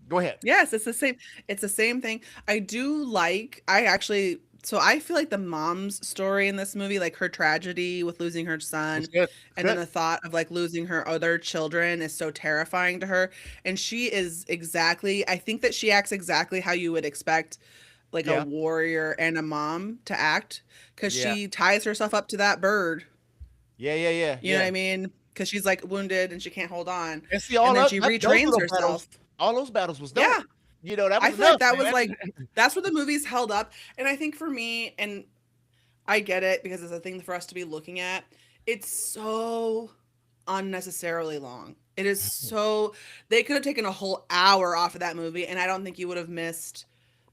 Go ahead. Yes, it's the same. It's the same thing. I do like. I actually. So I feel like the mom's story in this movie, like her tragedy with losing her It's son, good. It's and then good. the thought of like losing her other children is so terrifying to her. And she is exactly. I think that she acts exactly how you would expect, like a Yeah. warrior and a mom to act, because Yeah. she ties herself up to that bird. Yeah. Yeah. Yeah. You know what Yeah. I mean? Because she's like wounded and she can't hold on, And see, and then she those retrains little battles, herself. all those battles was Yeah, dope. That I was feel like enough, that was man. like that's what the movie's held up. And I think for me, and I get it because it's a thing for us to be looking at, it's so unnecessarily long. It is so they could have taken a whole hour off of that movie and I don't think you would have missed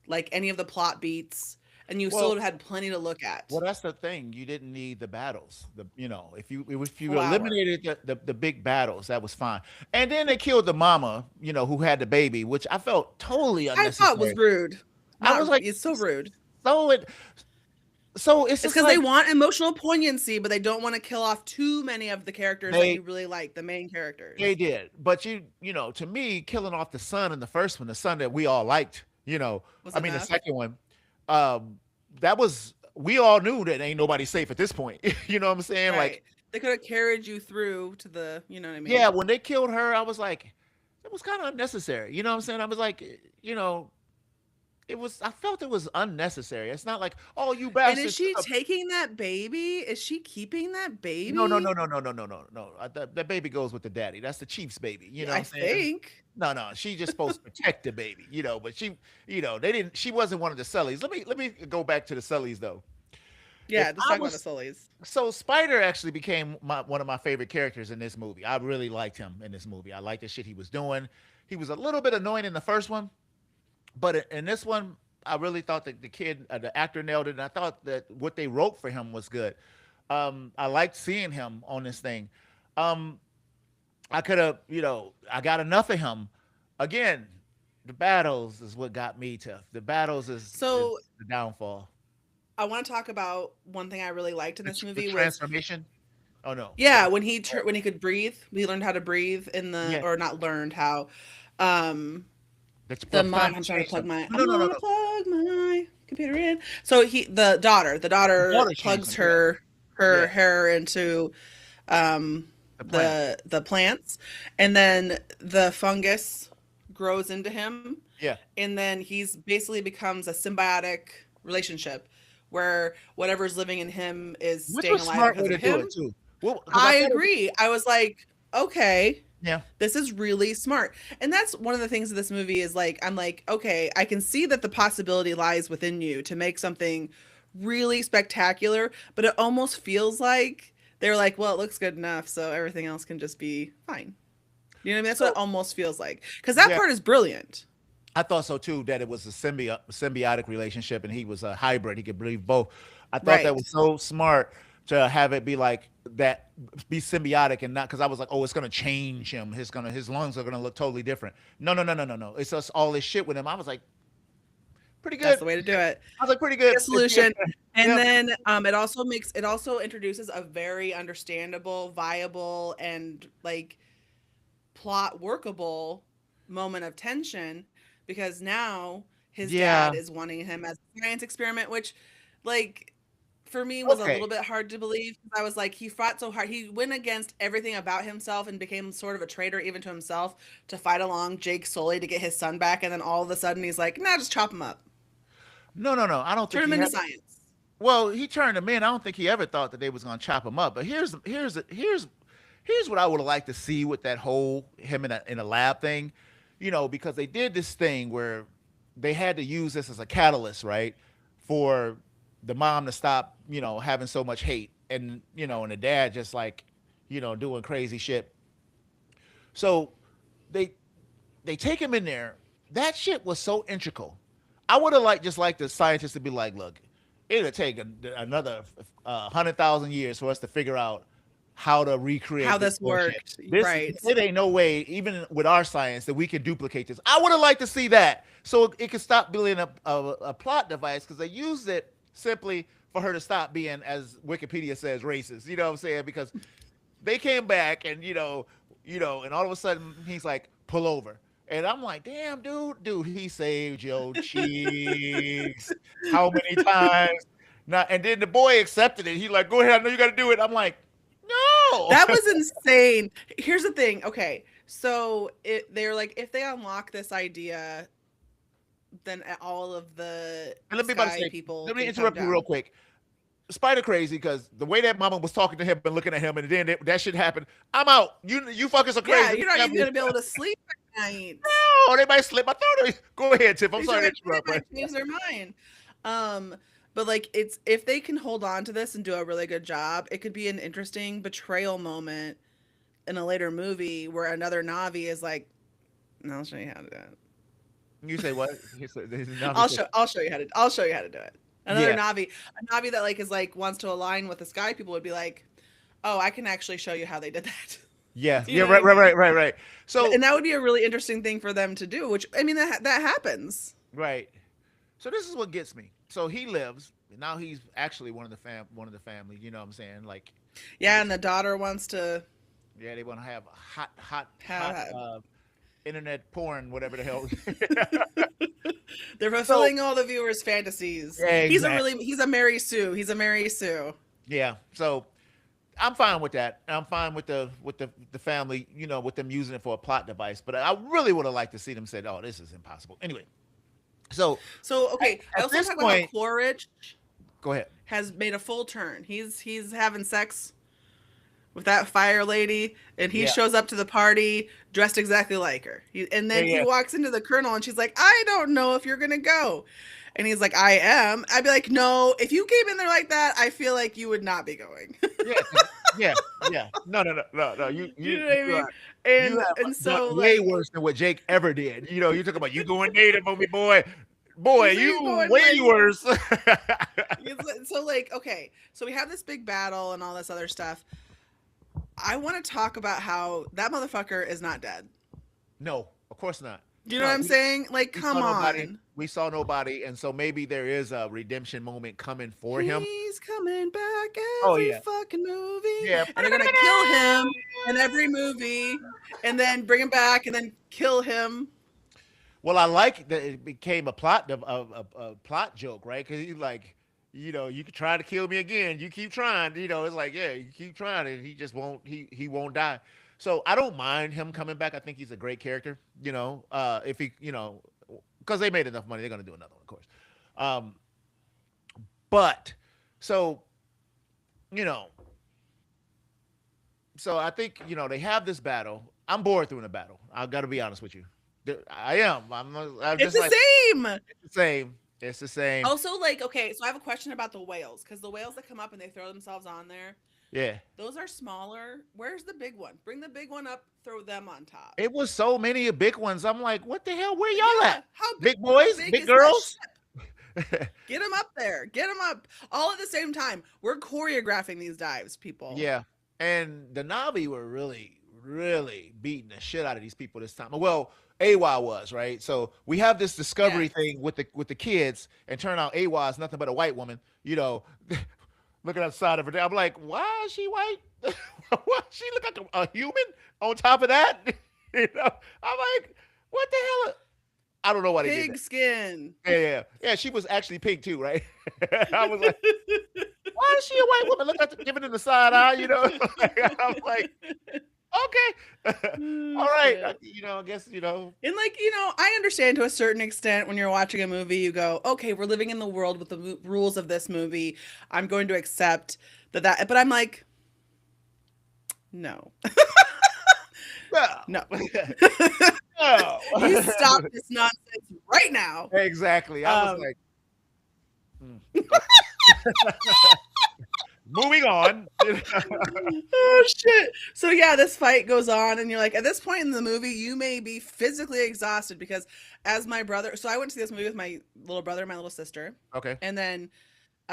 like any of the plot beats and you still Well, would have had plenty to look Well, at. that's the thing. You didn't need the battles. If you Whole hour. eliminated the big battles, that was fine. And then they killed the mama, who had the baby, which I felt totally I thought was unnecessary. rude. I was Not like, it's so rude. so it, so it's It's just because they like want emotional poignancy, but they don't want to kill off too many of the characters that they you really like, the main they characters. did. But to me, killing off the son in the first one, the son that we all liked, Was I mean the enough. second one, um, that was we all knew that ain't nobody safe at this point. You know what I'm saying? Like, Right. They could have carried you through to the, you know what I mean? yeah, when they killed her, I was like, it was kind of unnecessary. You know what I'm saying? I was like, I felt it was unnecessary. It's not like, oh, you And is bastards. she taking that baby? Is she keeping that No, no, baby? no, no, no, no, no, no, no. That baby goes with the daddy. That's the chief's baby. You know what I I'm saying? think. No, no, she just supposed to protect the baby, but they didn't. She wasn't one of the Sullys. Let me go back to the Sullys though. If Yeah, let's I talk about the was Sullys. so Spider actually became one of my favorite characters in this movie. I really liked him in this movie. I liked the shit he was doing. He was a little bit annoying in the first one, but in this one, I really thought that the actor nailed it, and I thought that what they wrote for him was good. I liked seeing him on this thing. Um, I could have, I got enough of him. Again, the battles is what got me to. The battles is So the downfall. I want to talk about one thing I really liked in this The movie was, transformation. Oh no. yeah, when he could breathe, he learned how to breathe in the, Yeah. or not learned how. Um, That's the for mom, time I'm to trying to change plug them. my, No, I'm no, no, no, gonna no. plug my computer in. So the The daughter daughter changed plugs them. Yeah. her Yeah. hair into The plant. the plants, and then the fungus grows into him, Yeah. and then he's basically becomes a symbiotic relationship where whatever's living in him is Which staying was a alive smart because way of to do him. it too. Well, because I I thought it was, agree. I was like, okay, yeah. this is really smart. And that's one of the things of this movie is like, I'm like, okay, I can see that the possibility lies within you to make something really spectacular, but it almost feels like they're like, well, it looks good enough, so everything else can just be fine. You know what I mean? That's what it So almost feels like. Because that yeah, part is brilliant. I thought so too. That it was a symbiotic relationship, and he was a hybrid. He could breathe both. I thought that Right. was so smart to have it be like that, be symbiotic, and not because I was like, oh, it's gonna change him. His lungs are gonna look totally different. No, no, no, no, no, no. It's just all this shit with him. I was like, pretty That's good. the way to do it. I was like, pretty A good. solution. And Yeah. then it also introduces a very understandable, viable, and like plot workable moment of tension because now his dad Yeah. is wanting him as a science experiment, which like for me was a Okay. little bit hard to believe. I was like, he fought so hard. He went against everything about himself and became sort of a traitor even to himself to fight along Jake Sully to get his son back. And then all of a sudden he's like, nah, just chop him up. No, no, no. I don't Turn think him he into had. science. Well, he turned him in. I don't think he ever thought that they was gonna chop him up. But here's what I would have liked to see with that whole him in a lab thing, because they did this thing where they had to use this as a catalyst, right, for the mom to stop, having so much hate, and the dad just like, doing crazy shit. So they they take him in there. That shit was so integral. I would have liked the scientists to be like, look, it'll take another 100,000 years for us to figure out how to How recreate this this bullshit. worked. This Right. it ain't no way, even with our science, that we can duplicate this. I would have liked to see that, so it could stop being a plot device because they used it simply for her to stop being, as Wikipedia says, racist. You know what I'm saying? Because they came back and and all of a sudden he's like, pull over. And I'm like, damn, dude, he saved your cheeks. How many times? Not, and then the boy accepted it. He like, go ahead, I know you got to do it. I'm like, no. That was insane. Here's the thing. Okay. So they're like, if they unlock this idea, then all of the And let me about to sky say, people let me can come interrupt you real down. quick. Spider crazy because the way that mama was talking to him and looking at him, and then that shit happened. I'm out. You fuckers are Yeah, crazy. you're not even gonna be able to sleep at night. Oh, they might slip my throat. Go ahead, Tiff. I'm sorry to They interrupt, might but change their mind. Um, but like it's if they can hold on to this and do a really good job, it could be an interesting betrayal moment in a later movie where another Navi is like, "No, I'll show you how to do it. you say what? He said, I'll show you how to do it." Another yeah, Navi, a Navi that like is like wants to align with the Sky people would be like, "Oh, I can actually show you how they did that." yeah, You yeah, know what I right, right, mean? right, right, right. So, And that would be a really interesting thing for them to do. Which I mean, that happens. right. So this is what gets me. So he lives. Now he's actually one of the family. You know what I'm saying? Like, Yeah, and the daughter wants to yeah, they want to have hot, hot, hot have. internet porn, whatever the hell. They're So fulfilling all the viewers' fantasies. yeah, exactly. He's a Mary Sue. He's a Mary Sue. Yeah. So I'm fine with that. I'm fine with the family, with them using it for a plot device. But I really would have liked to see them say, "Oh, this is impossible." Anyway, so So at, okay, I at also want this to talk about how point, Quaritch go ahead. has made a full turn. He's having sex with that fire lady, and he Yeah, shows up to the party dressed exactly like her. And yeah, then he yeah, walks into the colonel, and she's like, "I don't know if you're gonna go." And he's like, "I am." I'd be like, "No, if you came in there like that, I feel like you would not be going." yeah, 'cause- yeah, yeah. No, no, no, no, no. You You you know what I you mean? are you have And done so way like worse than what Jake ever did. You talk about you going native on me, boy. Boy, so he's you going way like worse. so like okay, so we have this big battle and all this other stuff. I want to talk about how that motherfucker is not dead. No, of course not. You know what no, I'm saying? Like, we saw come nobody. on. We saw nobody, and so maybe there is a redemption moment coming for him. He's coming back Oh every yeah, fucking movie. yeah. And they're gonna kill him in every movie and then bring him back and then kill him. Well, I like that it became a plot joke, right? Because he's like, you can try to kill me again. You keep trying. It's like, yeah, you keep trying, and he just won't. He won't die. So I don't mind him coming back. I think he's a great character. If he, because they made enough money, they're gonna do another one, of course. Um, but so you know, so I think they have this battle. I'm bored through the battle. I got to be honest with you. I am. I'm It's just the like same. it's the same. It's the same. Also, like, okay, so I have a question about the whales because the whales that come up and they throw themselves on there, Yeah. those are smaller. Where's the big one? Bring the big one up, throw them on top. It was so many big ones. I'm like, what the hell? Where y'all Yeah, at? Big how boys, big big is that girls. ship? Get them up there. Get them up all at the same time. We're choreographing these dives, people. Yeah. And the Navi were really, really beating the shit out of these people this time. Well, AWA was, right? So we have this discovery Yes. thing with the kids, and turn out AWA is nothing but a white woman, looking at the side of her. I'm like, why is she white? Why she look like a human on top of that? I'm like, what the hell? I don't know why they did Pig that. skin. Yeah. She was actually pink too, right? I was like, why is she a white woman? Look at giving it the side eye. I'm like, okay, all Oh, right. shit. I guess And like, I understand to a certain extent when you're watching a movie, you go, okay, we're living in the world with the rules of this movie. I'm going to accept but I'm like, no. no, No. no. You stop this nonsense right now. Exactly. I was like, okay. Moving on. Oh shit. So yeah, this fight goes on and you're like, at this point in the movie, you may be physically exhausted because as my brother, so I went to see this movie with my little brother and my little sister. Okay. And then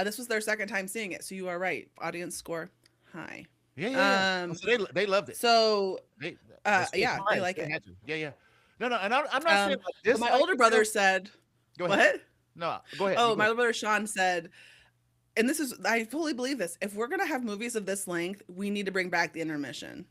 this was their second time seeing it. So you are right. Audience score high. Yeah. So they loved it. So They that's their yeah, they prize. like They it. had to. Yeah. No, and I'm not saying like But this. my older brother said, Go ahead. what? No, go ahead. Oh, You go my ahead. little brother Sean said, and I fully believe this. If we're gonna have movies of this length, we need to bring back the intermission.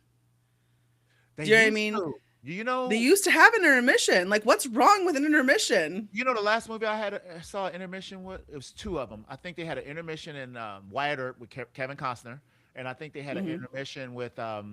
They Do you know what I used mean? to. You know, They used to have an intermission. Like, what's wrong with an intermission? the last movie I saw an intermission with, it was two of them. I think they had an intermission in Wyatt Earp with Kevin Costner, and I think they had an Hmm. intermission with uh,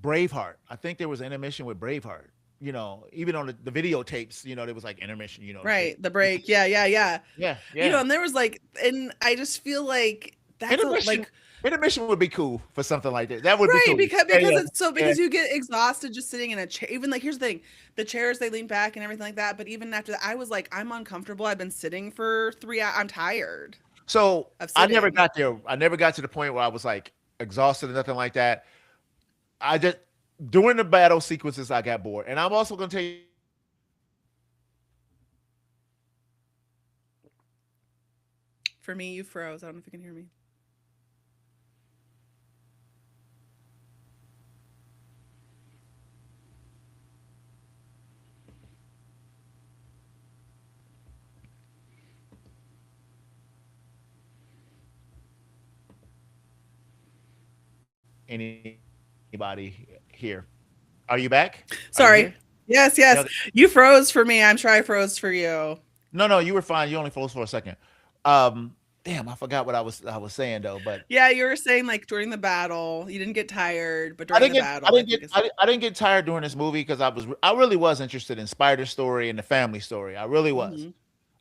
Braveheart. I think there was an intermission with Braveheart. Even on the videotapes, there was like intermission. Right, the break. Yeah, yeah, yeah. Yeah. And there was like, and I just feel like that's Intermission, like intermission would be cool for something like that. That would be right cool. because Yeah, yeah, it's so yeah. because you get exhausted just sitting in a chair. Even like here's the thing, the chairs they lean back and everything like that. But even after that, I was like, I'm uncomfortable. I've been sitting for 3 hours. I'm tired So of I never sitting. got there. I never got to the point where I was like exhausted or nothing like that. I just during the battle sequences I got bored. And I'm also gonna tell you this. I think the battle sequences were really For me, you froze. I don't know if you can hear me. anybody here. Are you back? Are you Sorry. here? Yes, yes. Yeah. You froze for me. I'm sure I froze for you. No, you were fine. You only froze for a second. Damn, I forgot what I was saying though. But Yeah, you were saying like during the battle, you didn't get tired, but I during didn't the get I battle, I didn't think get it's I didn't get tired during this movie because I really was interested in Spider's story and the family story. I really was. hmm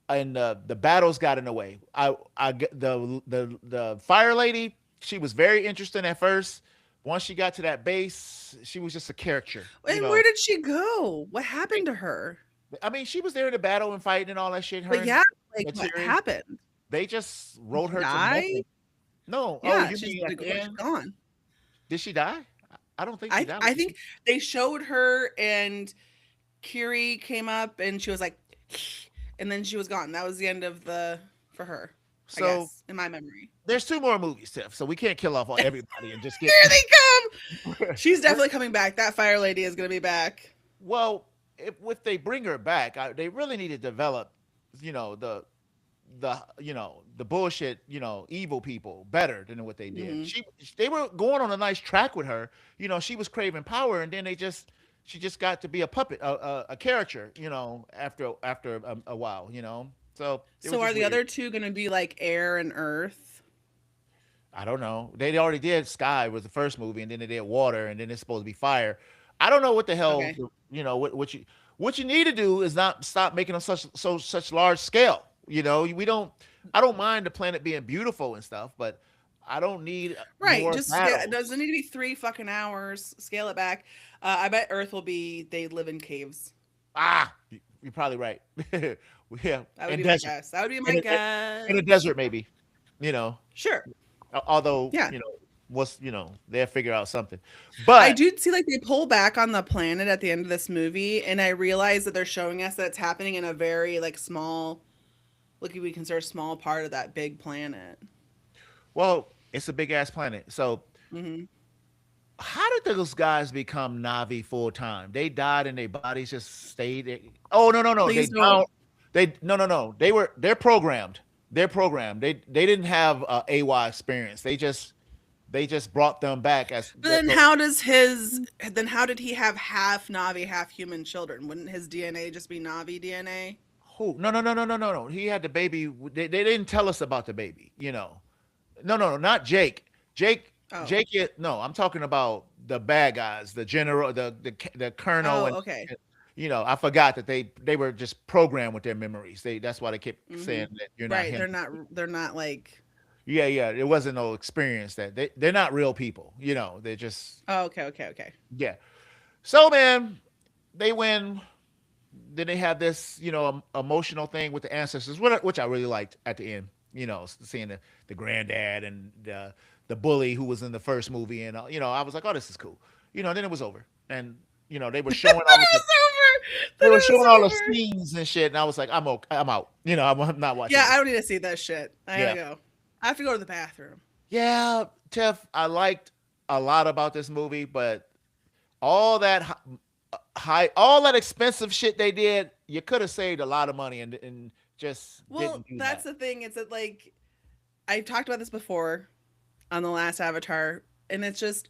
And the battles got in the way. The fire lady, she was very interesting at first. Once she got to that base, she was just a character. And where did she go? What happened to her? I mean, she was there in the battle and fighting and all that shit. Her But and yeah, like what Materi, happened? they just Did wrote she her to die? nothing. No. Oh, Yeah, you mean at the she's end? gone. Did she die? I don't think she died. I think they showed her and Kiri came up and she was like, and then she was gone. That was the end of the for her. I So guess in my memory. there's two more movies, Tiff. So we can't kill off everybody and just get. There they come. She's definitely coming back. That fire lady is gonna be back. Well, if they bring her back, they really need to develop, the the bullshit, evil people better than what they did. Hmm. They were going on a nice track with her. She was craving power, and then she just got to be a puppet, a character. After a while. So it was So are just the weird. other two going to be like air and earth? I don't know. They already did Sky was the first movie, and then they did Water, and then it's supposed to be Fire. I don't know what the hell. Okay. What you need to do is not stop making them such large scale. We don't. I don't mind the planet being beautiful and stuff, but I don't need Right. more Just scale. It battles. doesn't need to be 3 fucking hours. Scale it back. I bet Earth will be they live in caves. You're probably right. Yeah, That would and be my desert, guess. That would be my in a, in guess. a desert maybe. You know, Sure. although Yeah. they'll figure out something, I but do see like they pull back on the planet at the end of this movie, and I realize that they're showing us that it's happening in a very like small, like we consider small part of that big planet. well, it's a big ass planet, so Hmm. how did those guys become Navi full time? They died and their bodies just stayed. Oh no, they Please don't. down. They no. They're programmed. They're programmed. They didn't have AY experience. They just brought them back as But then how does his? Then how did he have half Navi, half human children? Wouldn't his DNA just be Navi DNA? who? No. He had the baby. They didn't tell us about the baby. No, not Jake. Jake. Oh. Jake. No, I'm talking about the bad guys, the general, the colonel, Oh. and Okay. I forgot that they were just programmed with their memories. That's why they kept Hmm. saying that you're not Right. him. They're not like. Yeah. It wasn't no experience that they're not real people. They're just Oh. Okay. Okay. Okay. yeah. So man, they win. Then they have this emotional thing with the ancestors, which I really liked at the end. Seeing the granddad and the bully who was in the first movie, and I was like, oh, this is cool. Then it was over, and they were Then showing it all was over. they Then were it was showing all the over. scenes and shit, and I was like, I'm okay, I'm out. I'm not watching Yeah, I this. don't need to see that shit. I gotta Yeah, go. I have to go to the bathroom. yeah, Tiff. I liked a lot about this movie, but all that all that expensive shit they did, you could have saved a lot of money and just Well, didn't do that's that. the thing. Is that like I've talked about this before on the last Avatar, and it's just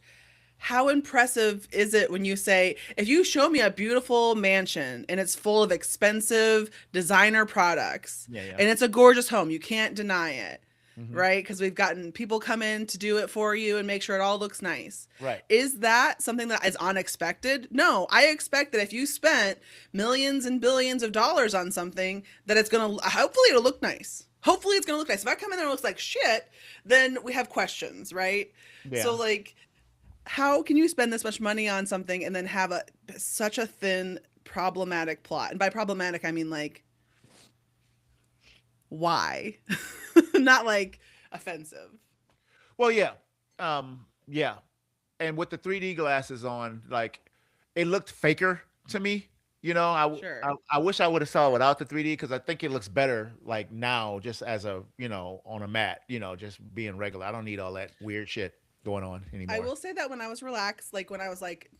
how impressive is it when you say, if you show me a beautiful mansion and it's full of expensive designer products Yeah. and it's a gorgeous home, you can't deny it, Hmm. right? Because we've gotten people come in to do it for you and make sure it all looks nice. Right. Is that something that is unexpected? No, I expect that if you spent millions and billions of dollars on something, that it's gonna hopefully it'll look nice. Hopefully it's gonna look nice. If I come in there and it looks like shit, then we have questions, right? Yeah. So like, how can you spend this much money on something and then have such a thin problematic plot? And by problematic I mean like why? Not like offensive. Well, yeah. Yeah. And with the 3D glasses on, like it looked faker to me. Sure. I wish I would have saw it without the 3D because I think it looks better like now, just as a on a mat, just being regular. I don't need all that weird shit going on I anymore. will say that when I was relaxed, like when I was like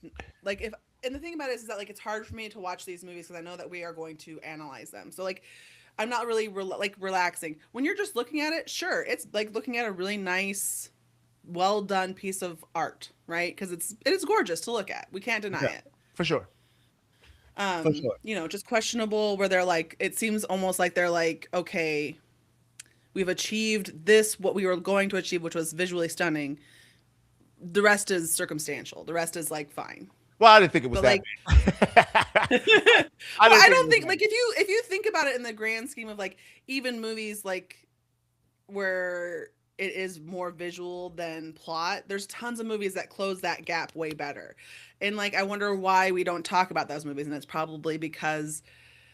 if and the thing about it is that like it's hard for me to watch these movies because I know that we are going to analyze them. So like I'm not really like relaxing. When you're just looking at it, sure, it's like looking at a really nice, well done piece of art, right? Because it is gorgeous to look at. We can't deny Yeah, it. for sure, for sure. Just questionable where they're like it seems almost like they're like, okay, we've achieved this what we were going to achieve, which was visually stunning. The rest is circumstantial. The rest is like fine. Well, I didn't think it was But that like bad. well, I didn't I think it don't was think that like bad. if you think about it in the grand scheme of like even movies like where it is more visual than plot, there's tons of movies that close that gap way better. And like I wonder why we don't talk about those movies, and it's probably because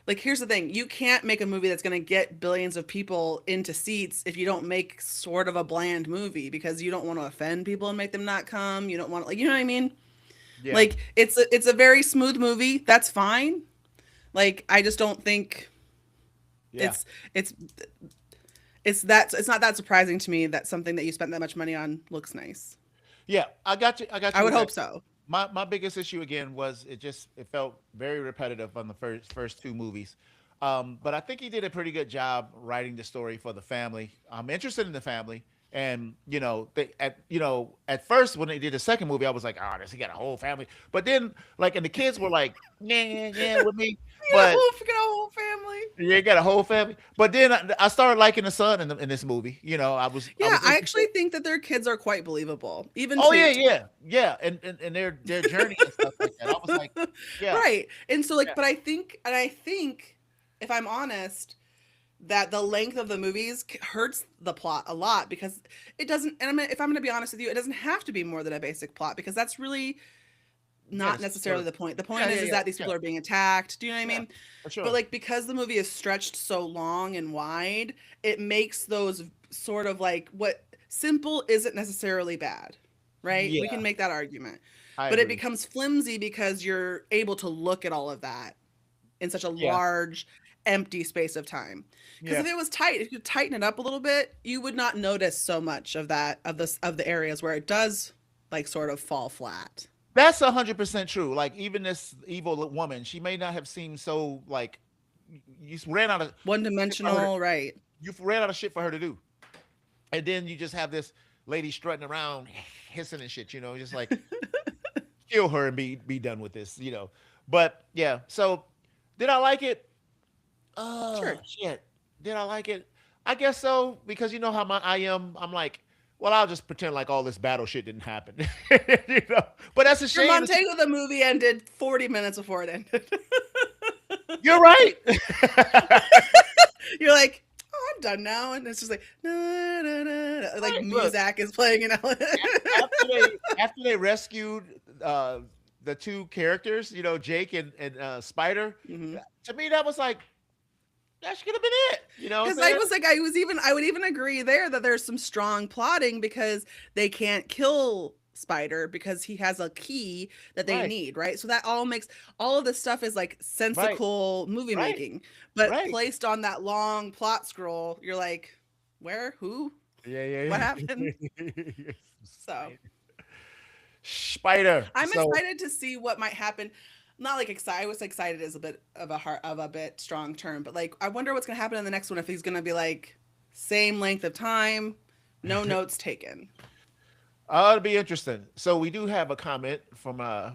like here's the thing, you can't make a movie that's going to get billions of people into seats if you don't make sort of a bland movie because you don't want to offend people and make them not come. You don't want like you know what I mean? Yeah, Like it's a very smooth movie. That's fine. Like I just don't think yeah, it's it's it's not that surprising to me that something that you spent that much money on looks nice. yeah. I got you. I got I you would with that. hope so. my biggest issue again was it felt very repetitive on the first two movies. But I think he did a pretty good job writing the story for the family. I'm interested in the family, and at first when they did the second movie, I was like, oh, this he got a whole family. But then like, and the kids were like, yeah, yeah, yeah, with me. But We got a whole family. yeah, you got a whole family. But then I started liking the son in this movie. I Yeah, was I interested. actually think that their kids are quite believable, even Oh yeah, two. yeah, yeah, and their journey and stuff like that. I was like, yeah, Right. And so like yeah, but I think if I'm honest that the length of the movies hurts the plot a lot because it doesn't and if I'm going to be honest with you, it doesn't have to be more than a basic plot because that's really yeah. not This is sort necessarily of, the point. The yeah, point yeah, is yeah, that these yeah, people are being attacked. Do you know what I yeah, mean? for But sure. like because the movie is stretched so long and wide, it makes those sort of like what simple isn't necessarily bad, right? We can Yeah, make that argument. I But it agree. becomes flimsy because you're able to look at all of that in such a Yeah, large empty space of time. Because yeah. if it was tight, if you tighten it up a little bit, you would not notice so much of that of the areas where it does like sort of fall flat. That's 100% true. Like even this evil woman, she may not have seemed so like you ran out of One shit for her. dimensional, right? You ran out of shit for her to do, and then you just have this lady strutting around, hissing and shit. Just like kill her and be done with this. But yeah. So did I like it? Sure. Shit. Did I like it? I guess so because you know how I am. I'm like, well, I'll just pretend like all this battle shit didn't happen. you know, but that's a For shame. Montego, the movie ended 40 minutes before it ended. You're right. You're like, oh, I'm done now, and it's just like, nah, nah, nah, nah. Like Right. Look, Muzak is playing an element. after they rescued the two characters, Jake and Spider, Hmm. to me that was like that should have been it. You know what Because I'm saying? I would even agree there that there's some strong plotting because they can't kill Spider because he has a key that they Right, need, right? So that all makes all of this stuff is like right, sensical movie right, making, but right. placed on that long plot scroll, you're like, where, who, Yeah, yeah, what happened? yeah. So Spider. I'm So excited to see what might happen. Not like excited. I was excited is a bit of a heart of a bit strong term, but like I wonder what's gonna happen in the next one if he's gonna be like same length of time, no notes taken. it'll be interesting. So we do have a comment from uh,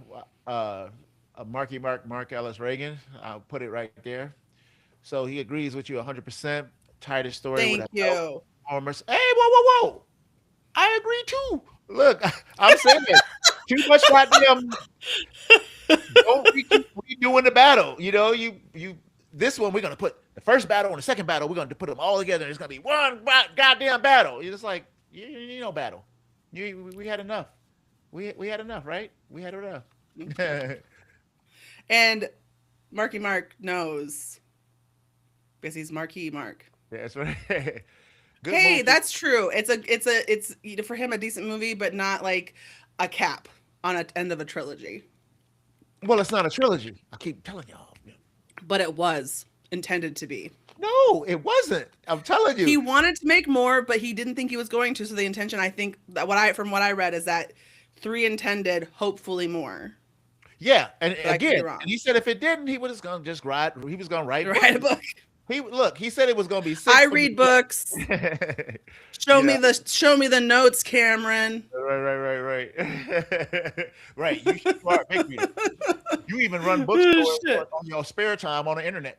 Mark Ellis Reagan. I'll put it right there. So he agrees with you 100%. Tightest story would Thank have helped you. performers. Hey, whoa, whoa, whoa! I agree too. Look, I'm saying it. Too much goddamn. Don't we keep redoing the battle? You. This one we're gonna put the first battle and the second battle. We're gonna put them all together. And it's gonna be one goddamn battle. You're just like you know battle. We had enough. We had enough, right? We had enough. Okay. And Marky Mark knows because he's Marky Mark. That's right. Good Hey, movie. that's true. It's for him a decent movie, but not like a cap on a end of a trilogy. Well, it's not a trilogy. I keep telling y'all. But it was intended to be. No, it wasn't. I'm telling He you. wanted to make more, but he didn't think he was going to. So the intention, I think, that what I from what I read is that three intended, hopefully more. Yeah, and But I could be again, and wrong. he said if it didn't, he was gonna just write. He was gonna write books. Write a book. He said it was gonna be I six read movies. books. you know, Show me the notes, Cameron. right. Right. You are a big reader. You even run Oh, bookstores shit. on your spare time on the internet.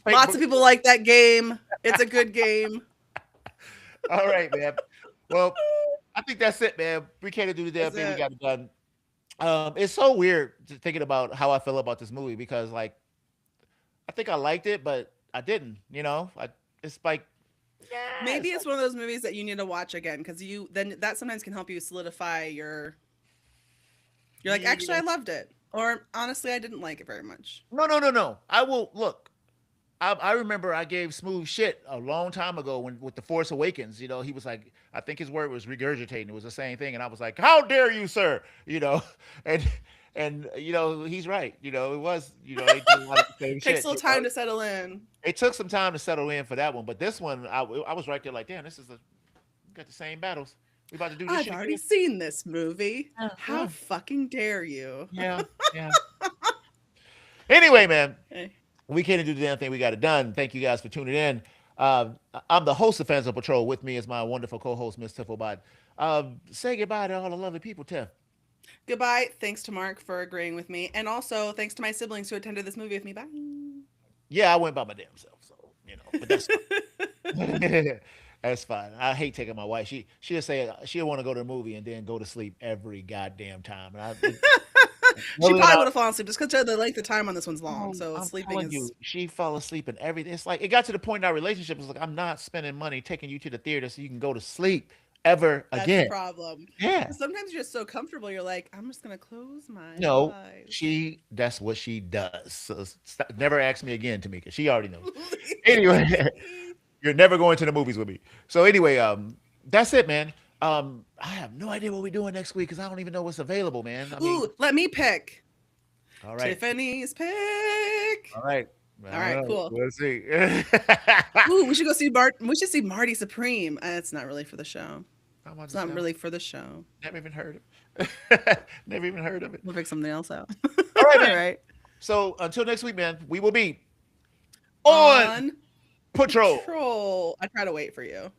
Fake Lots of people bookstore. like that game. It's a good game. All right, man. Well, I think that's it, man. We can't do the damn That's thing. We it. got it done. It's so weird thinking about how I feel about this movie because, like, I think I liked it, but I didn't. It's like, yeah, Maybe it's it's like, one of those movies that you need to watch again because you then that sometimes can help you solidify your. You're like, actually, yeah. I loved it, or honestly, I didn't like it very much. No, no, no, no. I will look. I remember I gave Smooth shit a long time ago when with the Force Awakens. He was like, I think his word was regurgitating. It was the same thing, and I was like, "How dare you, sir?" And he's right. It was they did a lot of the same Takes shit. a little time to settle in. It took some time to settle in for that one, but this one I was right there like, damn, this is got the same battles. We about to do this I've shit already again. seen this movie. Yeah, How yeah, fucking dare you? yeah, yeah. Anyway, man, Hey. we can't do the damn thing. We got it done. Thank you guys for tuning in. I'm the host of Fans on Patrol. With me is my wonderful co-host, Miss Tifflebot. Say goodbye to all the lovely people, Tiff. Goodbye. Thanks to Mark for agreeing with me. And also thanks to my siblings who attended this movie with me. Bye. Yeah, I went by my damn self, so but that's fine. That's fine. I hate taking my wife. She'll say she'll want to go to the movie and then go to sleep every goddamn time. And She early when probably I would have fallen asleep just because the length of time on this one's long. So I'm sleeping telling is you, she fell asleep and everything. It's like it got to the point in our relationship. It's like I'm not spending money taking you to the theater so you can go to sleep ever that's the again. problem. Yeah. Because sometimes you're just so comfortable, you're like, I'm just gonna close my No, eyes. she that's what she does. So never ask me again, Tamika. She already knows. Anyway, Please. you're never going to the movies with me. So anyway, that's it, man. I have no idea what we're doing next week because I don't even know what's available, man. I mean, Ooh, let me pick. all right, Tiffany's pick. all right, All I don't right, know. cool. We'll see. Ooh, we should go see Bart. We should see Marty Supreme. It's not really for the show. How about It's this not now? really for the show. Never even heard of it. Never even heard of it. We'll pick something else out. All right, All man. right. So until next week, man, we will be on On patrol. patrol. I try to wait for you.